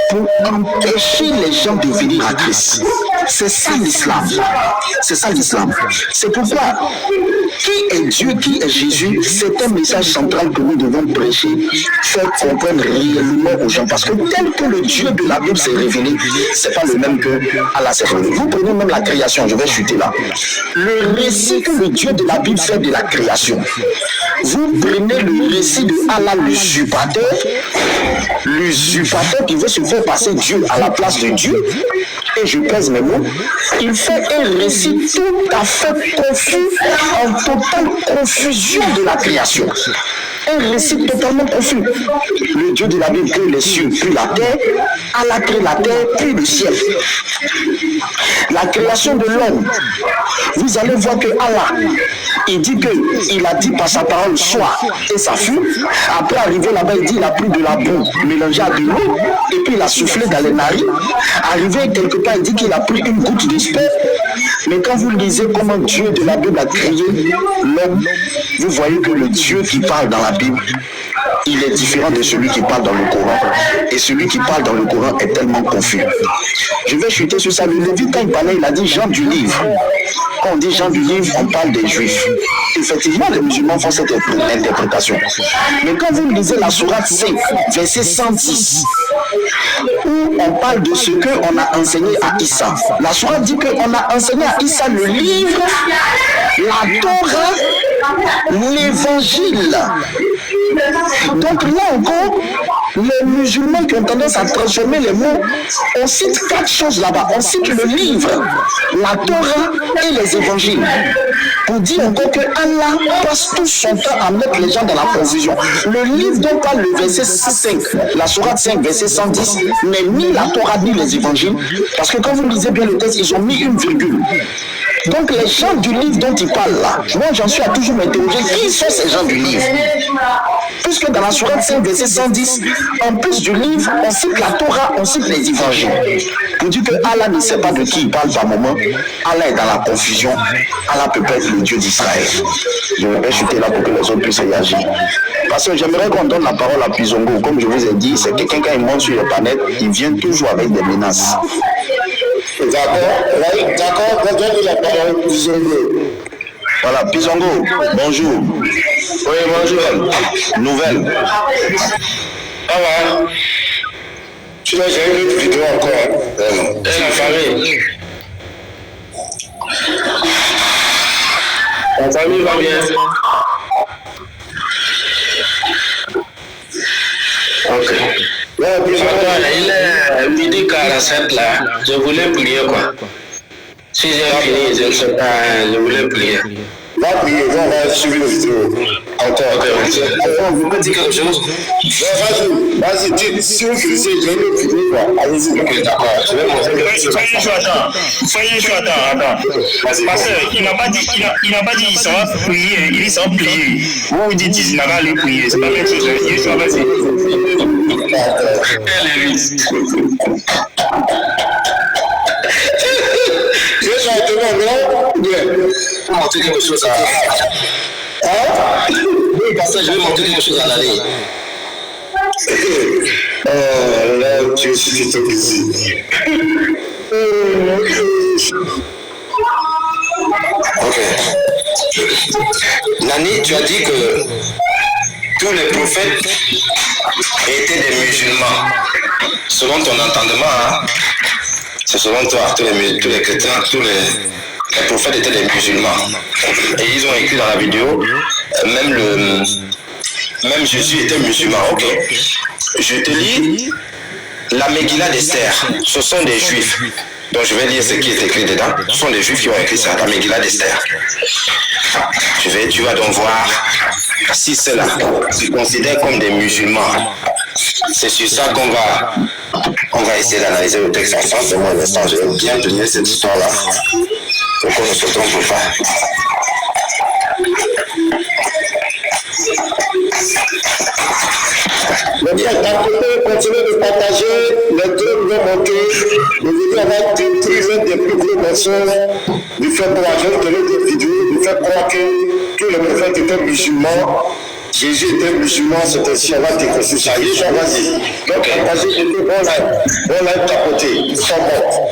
pour empêcher les gens de venir à Christ. C'est ça l'islam. C'est ça l'islam. C'est pourquoi qui est Dieu, qui est Jésus, c'est un message central que nous devons prêcher, faire comprendre réellement aux gens. Parce que tel que le Dieu de la Bible s'est révélé, c'est pas le même que Allah s'est révélé. Vous prenez même la création, je vais chuter là. Le récit que le Dieu de la Bible fait de la création, vous prenez le récit de Allah l'usurpateur qui veut se faire passer Dieu à la place de Dieu, et je pèse mes mots, il fait un récit tout à fait confus, en totale confusion de la création. un récit totalement confus. Le Dieu de la Bible crée les cieux, puis la terre. Allah crée la terre, puis le ciel. La création de l'homme, vous allez voir que Allah, il dit qu'il a dit par sa parole soit, et ça fut. Après arriver là-bas, il dit il a pris de la boue mélangée à de l'eau, et puis il a soufflé dans les narines. Arrivé quelque part, il dit qu'il a pris une goutte de sperme. Mais quand vous lisez comment Dieu de la Bible a créé l'homme, vous voyez que le Dieu qui parle dans la Bible, il est différent de celui qui parle dans le Coran. Et celui qui parle dans le Coran est tellement confus. Je vais chuter sur ça. Le Lévite, quand il parlait, il a dit gens du livre. Quand on dit gens du livre, on parle des juifs. Effectivement, les musulmans font cette interprétation. Mais quand vous lisez la sourate 5, verset 110, où on parle de ce qu'on a enseigné à Issa. La sourate dit qu'on a enseigné à Issa le livre, la Torah, l'évangile. Donc là encore, les musulmans qui ont tendance à transformer les mots, on cite 4 choses là-bas. On cite le livre, la Torah et les évangiles. Pour dire encore que Allah passe tout son temps à mettre les gens dans la confusion. Le livre dont parle le verset 5, la sourate 5, verset 110, n'est ni la Torah ni les évangiles. Parce que quand vous lisez bien le texte, ils ont mis une virgule. Donc les gens du livre dont il parle là, moi j'en suis à toujours m'interroger, qui sont ces gens du livre? Puisque dans la sourate 5, verset 110, en plus du livre, on cite la Torah, on cite les évangiles. Pour dire que Allah ne sait pas de qui il parle par moment, Allah est dans la confusion, Allah peut pas être le Dieu d'Israël. Je vais chuter là pour que les autres puissent réagir. Parce que j'aimerais qu'on donne la parole à Pisongo. Comme je vous ai dit, c'est quelqu'un quand il monte sur les planètes, il vient toujours avec des menaces. D'accord, on donne la parole à Pisongo. Voilà, Pisongo, bonjour. Oui, bonjour. Nouvelle. Ah ouais. Tu dois gérer une autre vidéo encore. C'est la famille. La famille va bien. Ok. Il est midi 47 là. Je voulais prier quoi. Si j'ai fini, je ne sais pas, je voulais prier. Va prier, on va suivre le vidéo. Encore, on vous peut dire quelque chose? Vas-y, dis, si vous finissez, j'ai une autre vidéo quoi. Allez-y. Ok, d'accord. Je vais montrer quelque chose. Soyez chaud, attends. Parce qu'il n'a pas dit, il s'en va prier, il s'en va prier. Vous dites, il n'a pas allé prier, c'est pas la même chose. Il est chaud, vas-y. Je vais chanter mon Je vais montrer quelque chose à... Oui, parce que je vais montrer quelque chose à l'année. Oh là, tu es si tu ici. Ok. Nani, tu as dit que tous les prophètes étaient des musulmans. Selon ton entendement, hein? C'est selon toi, tous les chrétiens, tous les prophètes étaient des musulmans. Et ils ont écrit dans la vidéo, même Jésus était musulman. Ok. Je te lis la Megillah d'Esther. Ce sont des juifs. Donc je vais lire ce qui est écrit dedans. Ce sont des juifs qui ont écrit ça, la Megillah d'Esther. Tu vas donc voir si ceux-là se considèrent comme des musulmans. C'est sur ça qu'on va essayer d'analyser le texte ensemble. De mon instant, je vais bien tenir cette histoire-là pour qu'on ne se trompe pas. D'un côté, continuez de partager, les deux vont monter. Nous venons avoir l'un des plus gros mensonges, de faire croire, je vais vous donner des vidéos, de faire croire que tous les prophètes étaient musulmans. Jésus était musulman, c'est ainsi, on va déconstruire ça. Vas-y. Donc, partagez, on l'a tapoté, ils sont morts.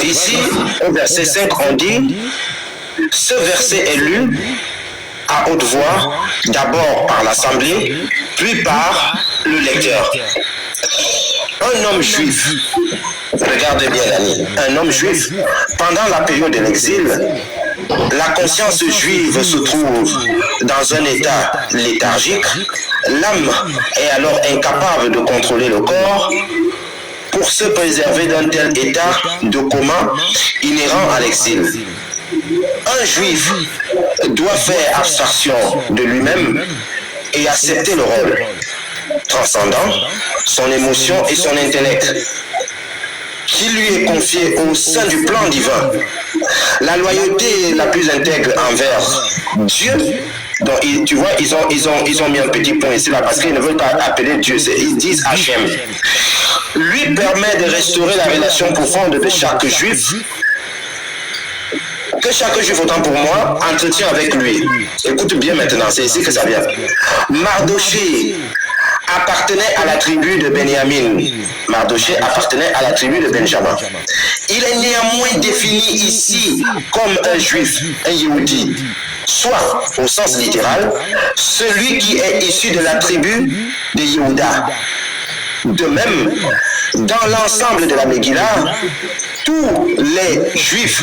Ici, au verset 5, on dit, ce verset est lu à haute voix, d'abord par l'assemblée, puis par le lecteur. Un homme juif, regardez bien l'année, un homme juif, pendant la période de l'exil, la conscience juive se trouve dans un état léthargique, l'âme est alors incapable de contrôler le corps. Pour se préserver d'un tel état de coma inhérent à l'exil, un juif doit faire abstraction de lui-même et accepter le rôle, transcendant son émotion et son intellect, qui lui est confié au sein du plan divin. La loyauté la plus intègre envers Dieu. Donc, tu vois, ils ont mis un petit point ici là parce qu'ils ne veulent pas appeler Dieu, ils disent Hachem. Lui permet de restaurer la relation profonde de chaque juif, que chaque juif, autant pour moi, entretient avec lui. Écoute bien maintenant, c'est ici que ça vient. Mardoché appartenait à la tribu de Benjamin. Mardoché appartenait à la tribu de Benjamin. Il est néanmoins défini ici comme un juif, un Yehudi, soit au sens littéral, celui qui est issu de la tribu de Yehuda. De même, dans l'ensemble de la Megillah, tous les juifs,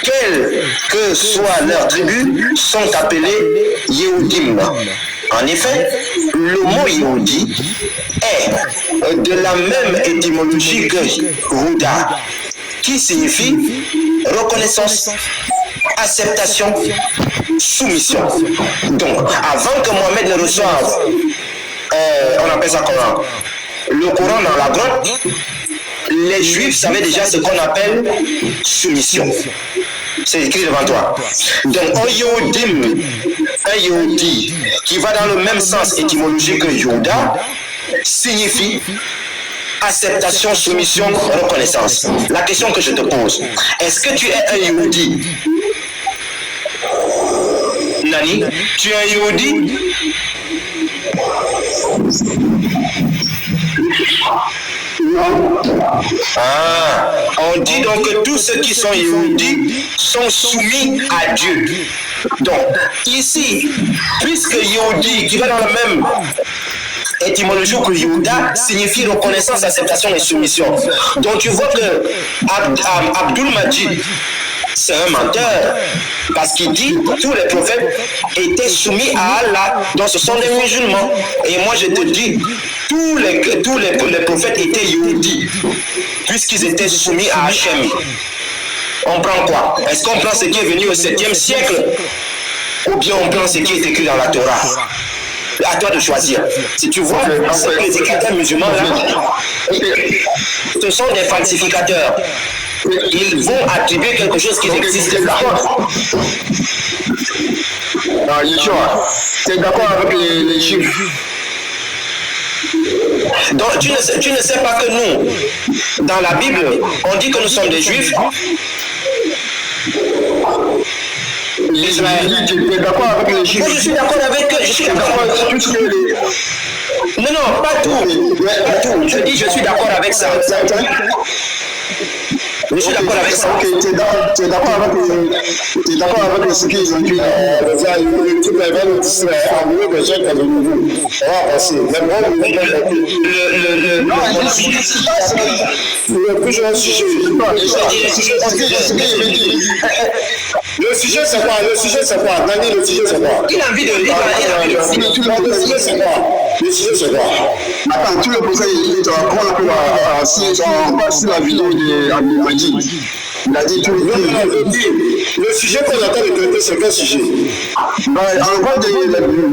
quelle que soit leur tribu, sont appelés Yehudim. En effet, le mot Yehudi est de la même étymologie que Yehuda, qui signifie reconnaissance, acceptation, soumission. Donc, avant que Mohamed ne reçoive, on appelle ça comment? Le Coran dans la grotte, les Juifs savaient déjà ce qu'on appelle soumission. C'est écrit devant toi. Donc, un Yehudi, qui va dans le même sens étymologique que Yehuda, signifie acceptation, soumission, reconnaissance. La question que je te pose, est-ce que tu es un Yehudi? Nani, tu es un Yehudi? Ah, on dit donc que tous ceux qui sont Yehudi sont soumis à Dieu. Donc, ici, puisque Yehudi, qui va dans le même étymologie que Yehuda, signifie reconnaissance, acceptation et soumission. Donc, tu vois que Abdul Majid, c'est un menteur, parce qu'il dit que tous les prophètes étaient soumis à Allah, donc ce sont des musulmans. Et moi je te dis, tous les prophètes étaient Yehudi, puisqu'ils étaient soumis à Hachem. On prend quoi? Est-ce qu'on prend ce qui est venu au 7e siècle, ou bien on prend ce qui est écrit dans la Torah? À toi de choisir. Si tu vois, ces prédicateurs musulmans là, ce sont des falsificateurs. Ils vont attribuer quelque chose qui n'existe pas. Yeshua, tu es d'accord avec les Juifs? Donc tu ne sais pas que nous, dans la Bible, on dit que nous sommes des Juifs. Israël, tu es d'accord avec les Juifs? Moi, je suis d'accord avec eux. Je suis d'accord avec tout ce que les... Non, pas tout. Pas tout. Je dis, je suis d'accord avec ça. Je suis d'accord avec ça. Ok, tu es d'accord avec ce qu'ils ont dit. Tu vas le distraire, envoyer des gens comme nous. On va passer. Le plus grand sujet. Le sujet c'est quoi? Le sujet c'est quoi? Nani, le sujet c'est quoi? Il a envie de lire. Le sujet c'est quoi? Le sujet c'est quoi? Attends, tu le posais, comment on appelle si la vidéo de Abdelmadjid. Il a dit tout le sujet qu'on attend de traiter, c'est quel sujet? En gros,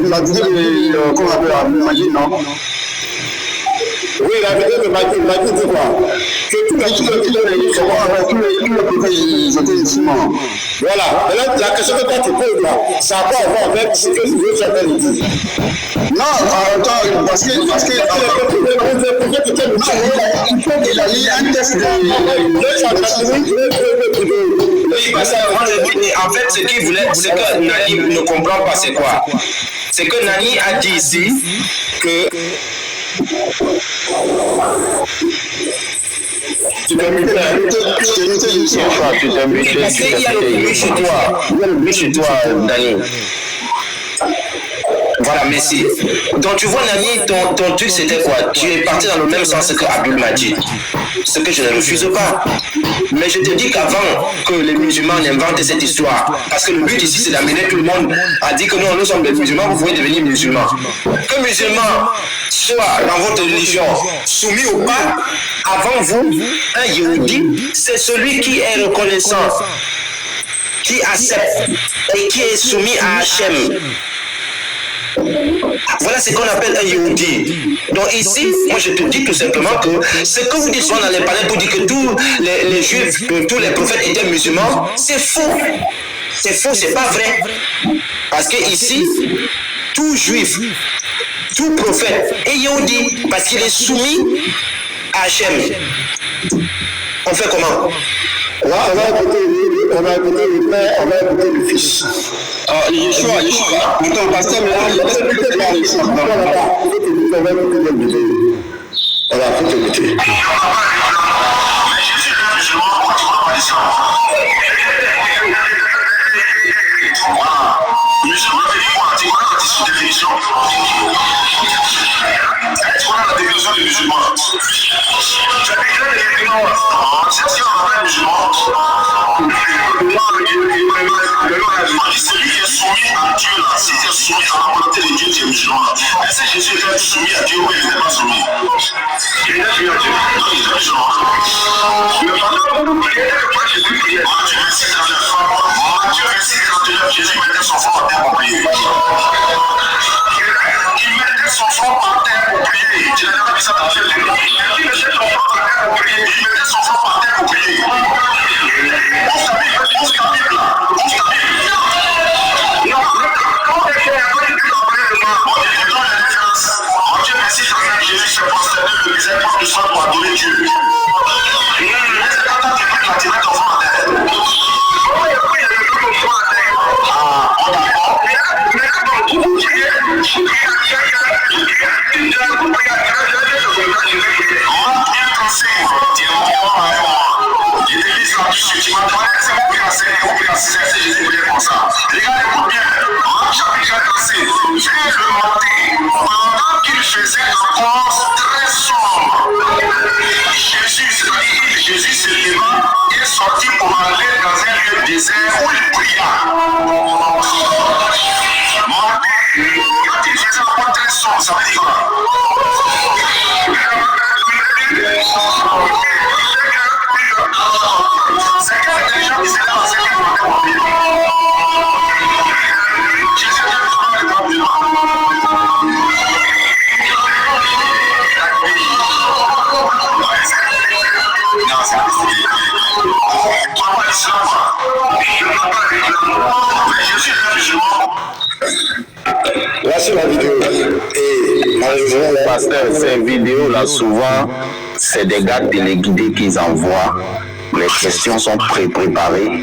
la vidéo de comment on appelle Abdelmadjid, non? Oui, la vidéo de Madjid dit quoi? Que tous les prophètes, ils étaient musulmans. Voilà. Maintenant, la question que toi tu poses là, ça a quoi à voir avec ce que Dieu s'appelle ici? Non, attends, parce que il a lu un texte en fait, ce qu'il voulait, ce que Nani ne comprend pas, c'est quoi? C'est que Nani a dit ici que tu t'es muté parce qu'il y a le bruit chez toi. Il y a le bruit chez toi, Nani. Voilà, merci. Donc tu vois, Nani, ton truc c'était quoi? Tu es parti dans le même sens que Abdul Majid. Ce que je ne refuse pas. Mais je te dis qu'avant que les musulmans n'inventent cette histoire, parce que le but ici c'est d'amener tout le monde à dire que nous sommes des musulmans, vous pouvez devenir musulmans. Que musulman soit dans votre religion soumis ou pas, avant vous, un Yehudi, c'est celui qui est reconnaissant, qui accepte et qui est soumis à Hachem. Voilà ce qu'on appelle un Yehudi. Donc ici, moi je te dis tout simplement que ce que vous dites souvent dans les palais pour dire que tous les juifs, que tous les prophètes étaient musulmans, c'est faux. C'est faux, c'est pas vrai. Parce que ici, tout juif, tout prophète est Yehudi parce qu'il est soumis à Hachem. On fait comment? On va écouter le Père, on va écouter le Fils. Yeshua. Attends, pasteur, mais là, il reste plus que là. On va écouter le musée. Voilà, faut écouter. Mais Jésus est musulman, pourquoi tu ne parles pas d'islam? Voilà. Musulman, c'est quoi? Tu connais la définition? Tu connais la définition du musulman? Tu as déjà des musulmans? C'est ce qu'on appelle musulman. Celui qui est soumis à Dieu, là, si tu es soumis à la volonté de Dieu, tu es musulman. Est-ce que Jésus était soumis à Dieu ou il n'était pas soumis? Il était soumis à Dieu. Donc il était musulman. Mais pendant que Jésus priait, Matthieu 26:39, Jésus mettait son front à terre pour prier. Il mettait son front par terre pour prier. Tu n'as jamais vu ça dans la Bible? Il mettait son front par terre pour prier. Il mettait son front par terre pour prier. Ouvre ta Bible là. Ouvre ta Bible. Non, quand tu fais un peu de plus en plus de moi, on dit dans la référence. Matthieu 26:39, Jésus s'est prosterné le miséricorde du sol pour adorer Dieu. Mais c'est quand tu pries là, tu mets ton front à terre. Jésus se leva et sortit pour aller dans un lieu désert où il pria. Quand il faisait la voix très sombre, ça veut dire quoi? C'est quand les gens qui se lèvent à 5 heures du matin pour prier. Jésus vient de prendre le temps de non, c'est pas l'islam. Mais Jésus est musulman. Là, c'est la vidéo. Et malheureusement, Pasteur, ces vidéos-là, souvent, c'est des gars téléguidés qu'ils envoient. Les questions sont préparées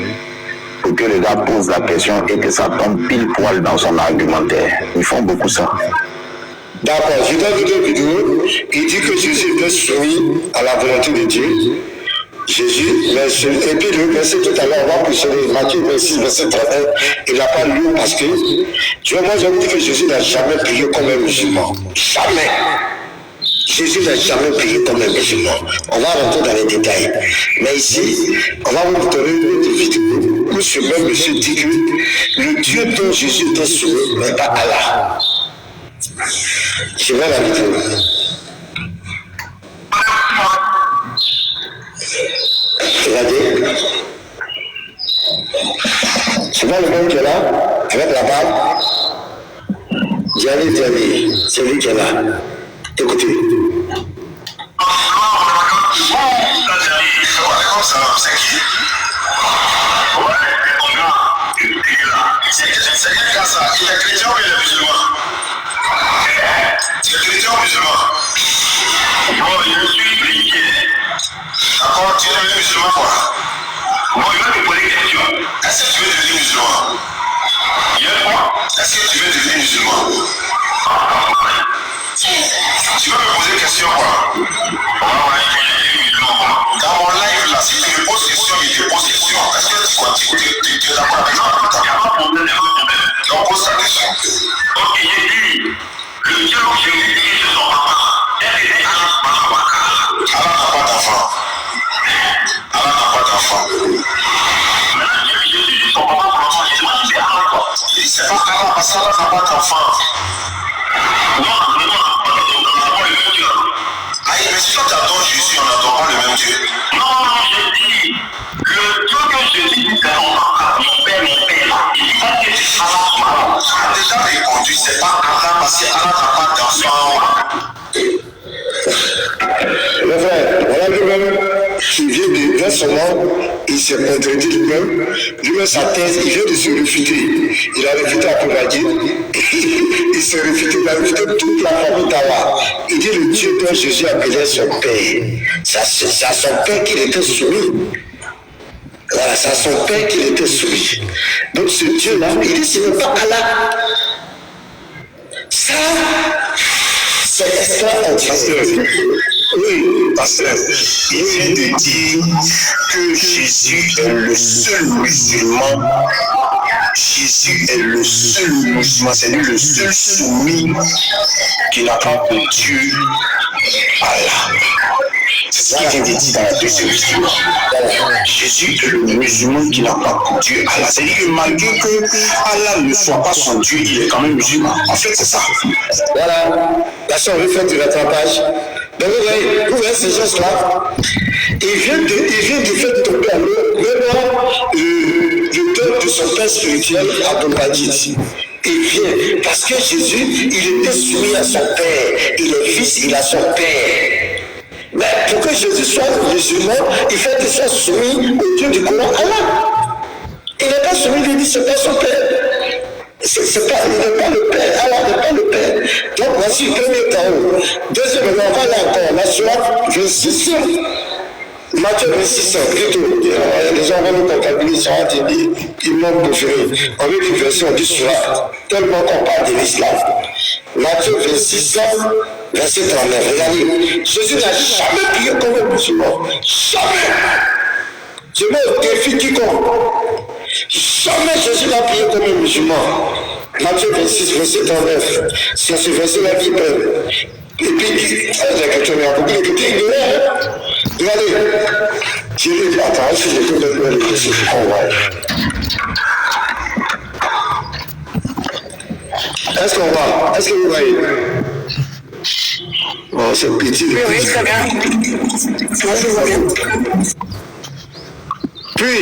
pour que le gars pose la question et que ça tombe pile poil dans son argumentaire. Ils font beaucoup ça. d'accord, je donne une vidéo. Il dit que Jésus était soumis à la volonté de Dieu. Jésus, et puis le verset tout à l'heure, on va pousser Matthieu 26, verset 31, il n'a pas lu parce que, tu vois, moi j'ai dit que Jésus n'a jamais prié comme un musulman. Jamais. Jésus n'a jamais prié comme un musulman. On va rentrer dans les détails. Mais ici, on va vous donner une vidéo où ce même monsieur dit que le Dieu dont Jésus était soumis n'est pas Allah. Je vais la vidéo. Regardez. Tu vois le même qui est là, avec la barbe. Dialé, c'est lui qui est là. Écoutez. C'est qui? C'est quel gars ça? Il est chrétien ou il est musulman? Il est chrétien ou musulman? Bon, je suis chrétien. D'accord, tu es musulman quoi? Bon, je vais te poser une question. Est-ce que tu veux devenir musulman? Est-ce que tu veux devenir musulman? Tu veux me poser une question quoi? Dans mon live là, si tu me poses question, je te pose question. Est-ce que tu es d'accord avec ça? Il n'y a pas de problème. Donc pose ta question. Ok, j'ai dit, le Dieu dont je me dis que c'est son papa. Allah n'a pas d'enfant. Allah n'a pas d'enfant. Jésus dit son papa pour l'enfant. Il dit c'est Allah quoi. Il dit c'est pas Allah parce qu'Allah n'a pas d'enfant. Non, aïe, mais si toi tu adores Jésus, on n'adore pas le même Dieu. Non, je dis, le Dieu que Jésus dit c'est mon père. Il dit pas que c'est Allah. Tu as déjà répondu, c'est pas Allah parce que Allah n'a pas seulement, il s'est contredit lui-même, sa thèse, il vient de se réfuter. Il a réfuté Apolladie, il s'est réfuté, il a réfuté toute la famille d'Awa. Il dit le Dieu dont Jésus appelait son Père. C'est à son Père qu'il était soumis. Voilà, c'est à son Père qu'il était soumis. Donc ce Dieu-là, il dit ce n'est pas Allah. Ça, c'est extraordinaire. Oui, pasteur, il vient de dire que Jésus est le seul musulman. Jésus est le seul musulman, c'est lui le seul soumis qui n'a pas pour Dieu Allah. C'est ce qu'il vient de dire dans la deuxième histoire. Jésus est le musulman qui n'a pas pour Dieu Allah. C'est-à-dire que malgré que Allah ne soit pas son Dieu, il est quand même musulman. En fait, c'est ça. Voilà, là, si on veut faire du rattrapage. Donc vous voyez ces gens-là, ils viennent de faire tomber à l'eau, maintenant le peuple de son père spirituel a Bombadit. Il vient, parce que Jésus, il était soumis à son père, il est fils, il a son père. Mais pour que Jésus soit musulman, il faut qu'il soit soumis au Dieu du Coran, Allah. Il n'est pas soumis, il dit c'est pas son père. Il n'est pas le Père, Allah n'est pas le Père. Donc voici le premier chaos. Deuxièmement, on va aller encore, la sourate 26. Matthieu 26, plutôt. Les gens vont nous comptabiliser sur un débit, ils m'ont préféré. On veut une version du sourate, tellement qu'on parle de l'islam. Matthieu 26, verset 39. Regardez, Jésus n'a jamais prié comme un musulman. Jamais. Je mets au défi quiconque. Jamais Jésus n'a prié comme un musulman. Matthieu 26, verset 39. C'est ce verset-là qui prenne. Et puis, la question est beaucoup d'écouter ignorant. Regardez, je l'ai dit, attends, si je peux me le laisser, Est-ce qu'on va? Est-ce que vous voyez? Oh, c'est petit. Oui, très bien. Moi, je vois bien. Puis,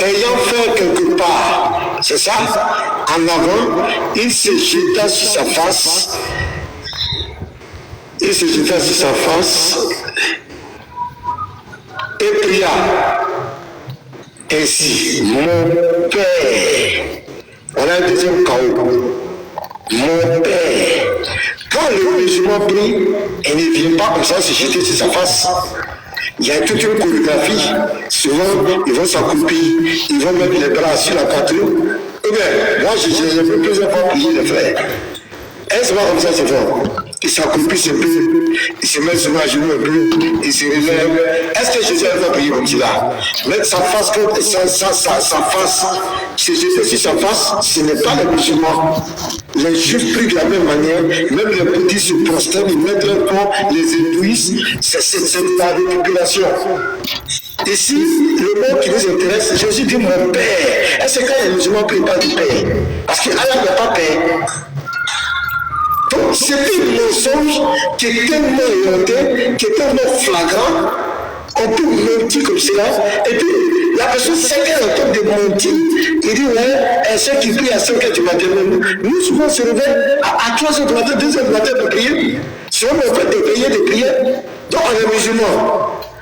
ayant fait quelque part, c'est ça, en avant, il se jeta sur sa face. Il se jeta sur sa face et pria ainsi, mon Père. On a un deuxième chaos. Mon Père. Quand le musulman prie, il ne vient pas comme ça se jeter sur sa face. Il y a toute une chorégraphie. Souvent, ils vont s'accroupir, ils vont mettre les bras sur la poitrine. Eh bien, moi, j'ai vu plusieurs fois prier les frères. Est-ce pas comme ça, c'est fort? Il s'accroupit un peu, il se met sur ma genou un peu, il se relève. Est-ce que Jésus va prier comme cela? Mettre sa face contre sa face, se jeter sur sa face, ce n'est pas les musulmans. Les juifs prient de la même manière, même les petits se prosternent, ils mettent leur corps, les hindouistes, c'est la récupération. Ici, le mot qui nous intéresse, Jésus dit mon Père. Est-ce que quand les musulmans ne prient pas du Père? Parce qu'Allah n'a pas Père. Donc, c'est un mensonge qui est tellement éhonté, qui est tellement flagrant, on peut mentir comme cela, et puis la personne sait qu'elle entend de mentir, il dit ouais, ceux qui prient à 5 heures du matin, nous souvent on se réveille à 3 heures du matin, 2 heures du matin pour prier, si on me fait de prier, donc on est musulman.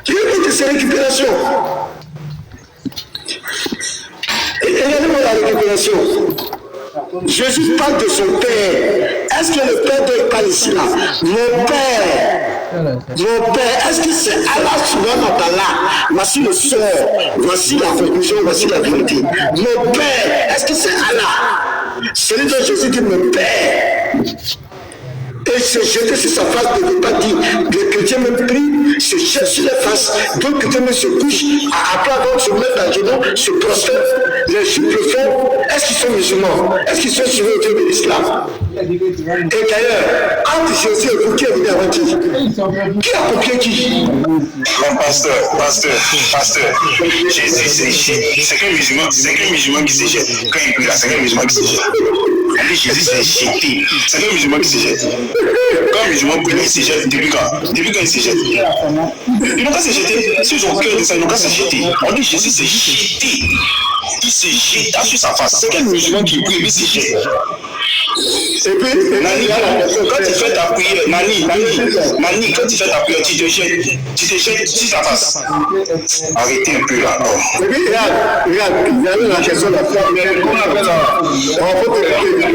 Il y a une de ces récupérations. Et regardez-moi la récupération. Jésus parle de son Père. Est-ce que le Père doit parler ici là? Mon Père, est-ce que c'est Allah subhanahu wa ta'ala? Voici le sort, voici la conclusion, voici la vérité. Mon Père, est-ce que c'est Allah? Celui dont Jésus dit mon Père. Et se jeter sur sa face ne veut pas dire. Les chrétiens même prient, se jettent sur la face. D'autres chrétiens même se couchent, après avoir se mettre à genoux, se prostrent. Les juifs le font. Est-ce qu'ils sont musulmans? Est-ce qu'ils sont suivis au Dieu de l'islam? Et d'ailleurs, entre Jésus et vous, qui est venu avant qui? Qui a copié qui? Mon pasteur, Jésus, c'est qu'un musulman qui se jette. Quand il prie là, c'est qu'un musulman qui se jette. On dit Jésus s'est jeté. C'est qu'un musulman qui se jette. Quand un musulman prie, il se jette. Depuis quand il se jette? Ils n'ont qu'à se jeter. Si ils ont cœur de ça, ils n'ont qu'à se jeter. On dit Jésus s'est jeté. qui se jeta sur sa face. C'est quel musulman qui prie et puis se jette. Et puis, Nani, quand tu fais ta prière, Nani, quand tu fais ta prière, tu te jettes sur sa face. Arrêtez un peu là. Et puis, regarde, il y a la question de la foi, mais comment on appelle ça? On faut t'éviter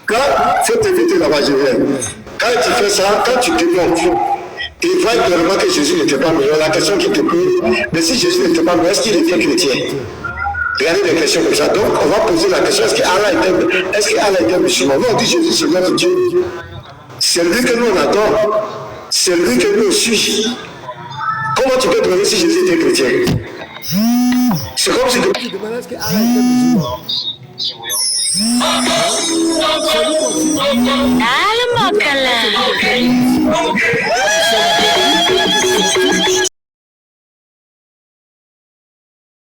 quand il faut t'éviter la magérie. Quand tu fais ça, quand tu te montres, il voit clairement que Jésus n'était pas meilleur. La question qui te pose, mais si Jésus n'était pas meilleur, est-ce qu'il était chrétien? Regardez des questions comme ça. Donc, on va poser la question, est-ce qu'Allah était musulman? Non, on dit Jésus, c'est notre Dieu. C'est lui que nous on adore. C'est lui que nous on suit. Comment tu peux demander si Jésus était chrétien? C'est comme si tu demandais est-ce qu'Allah était musulman?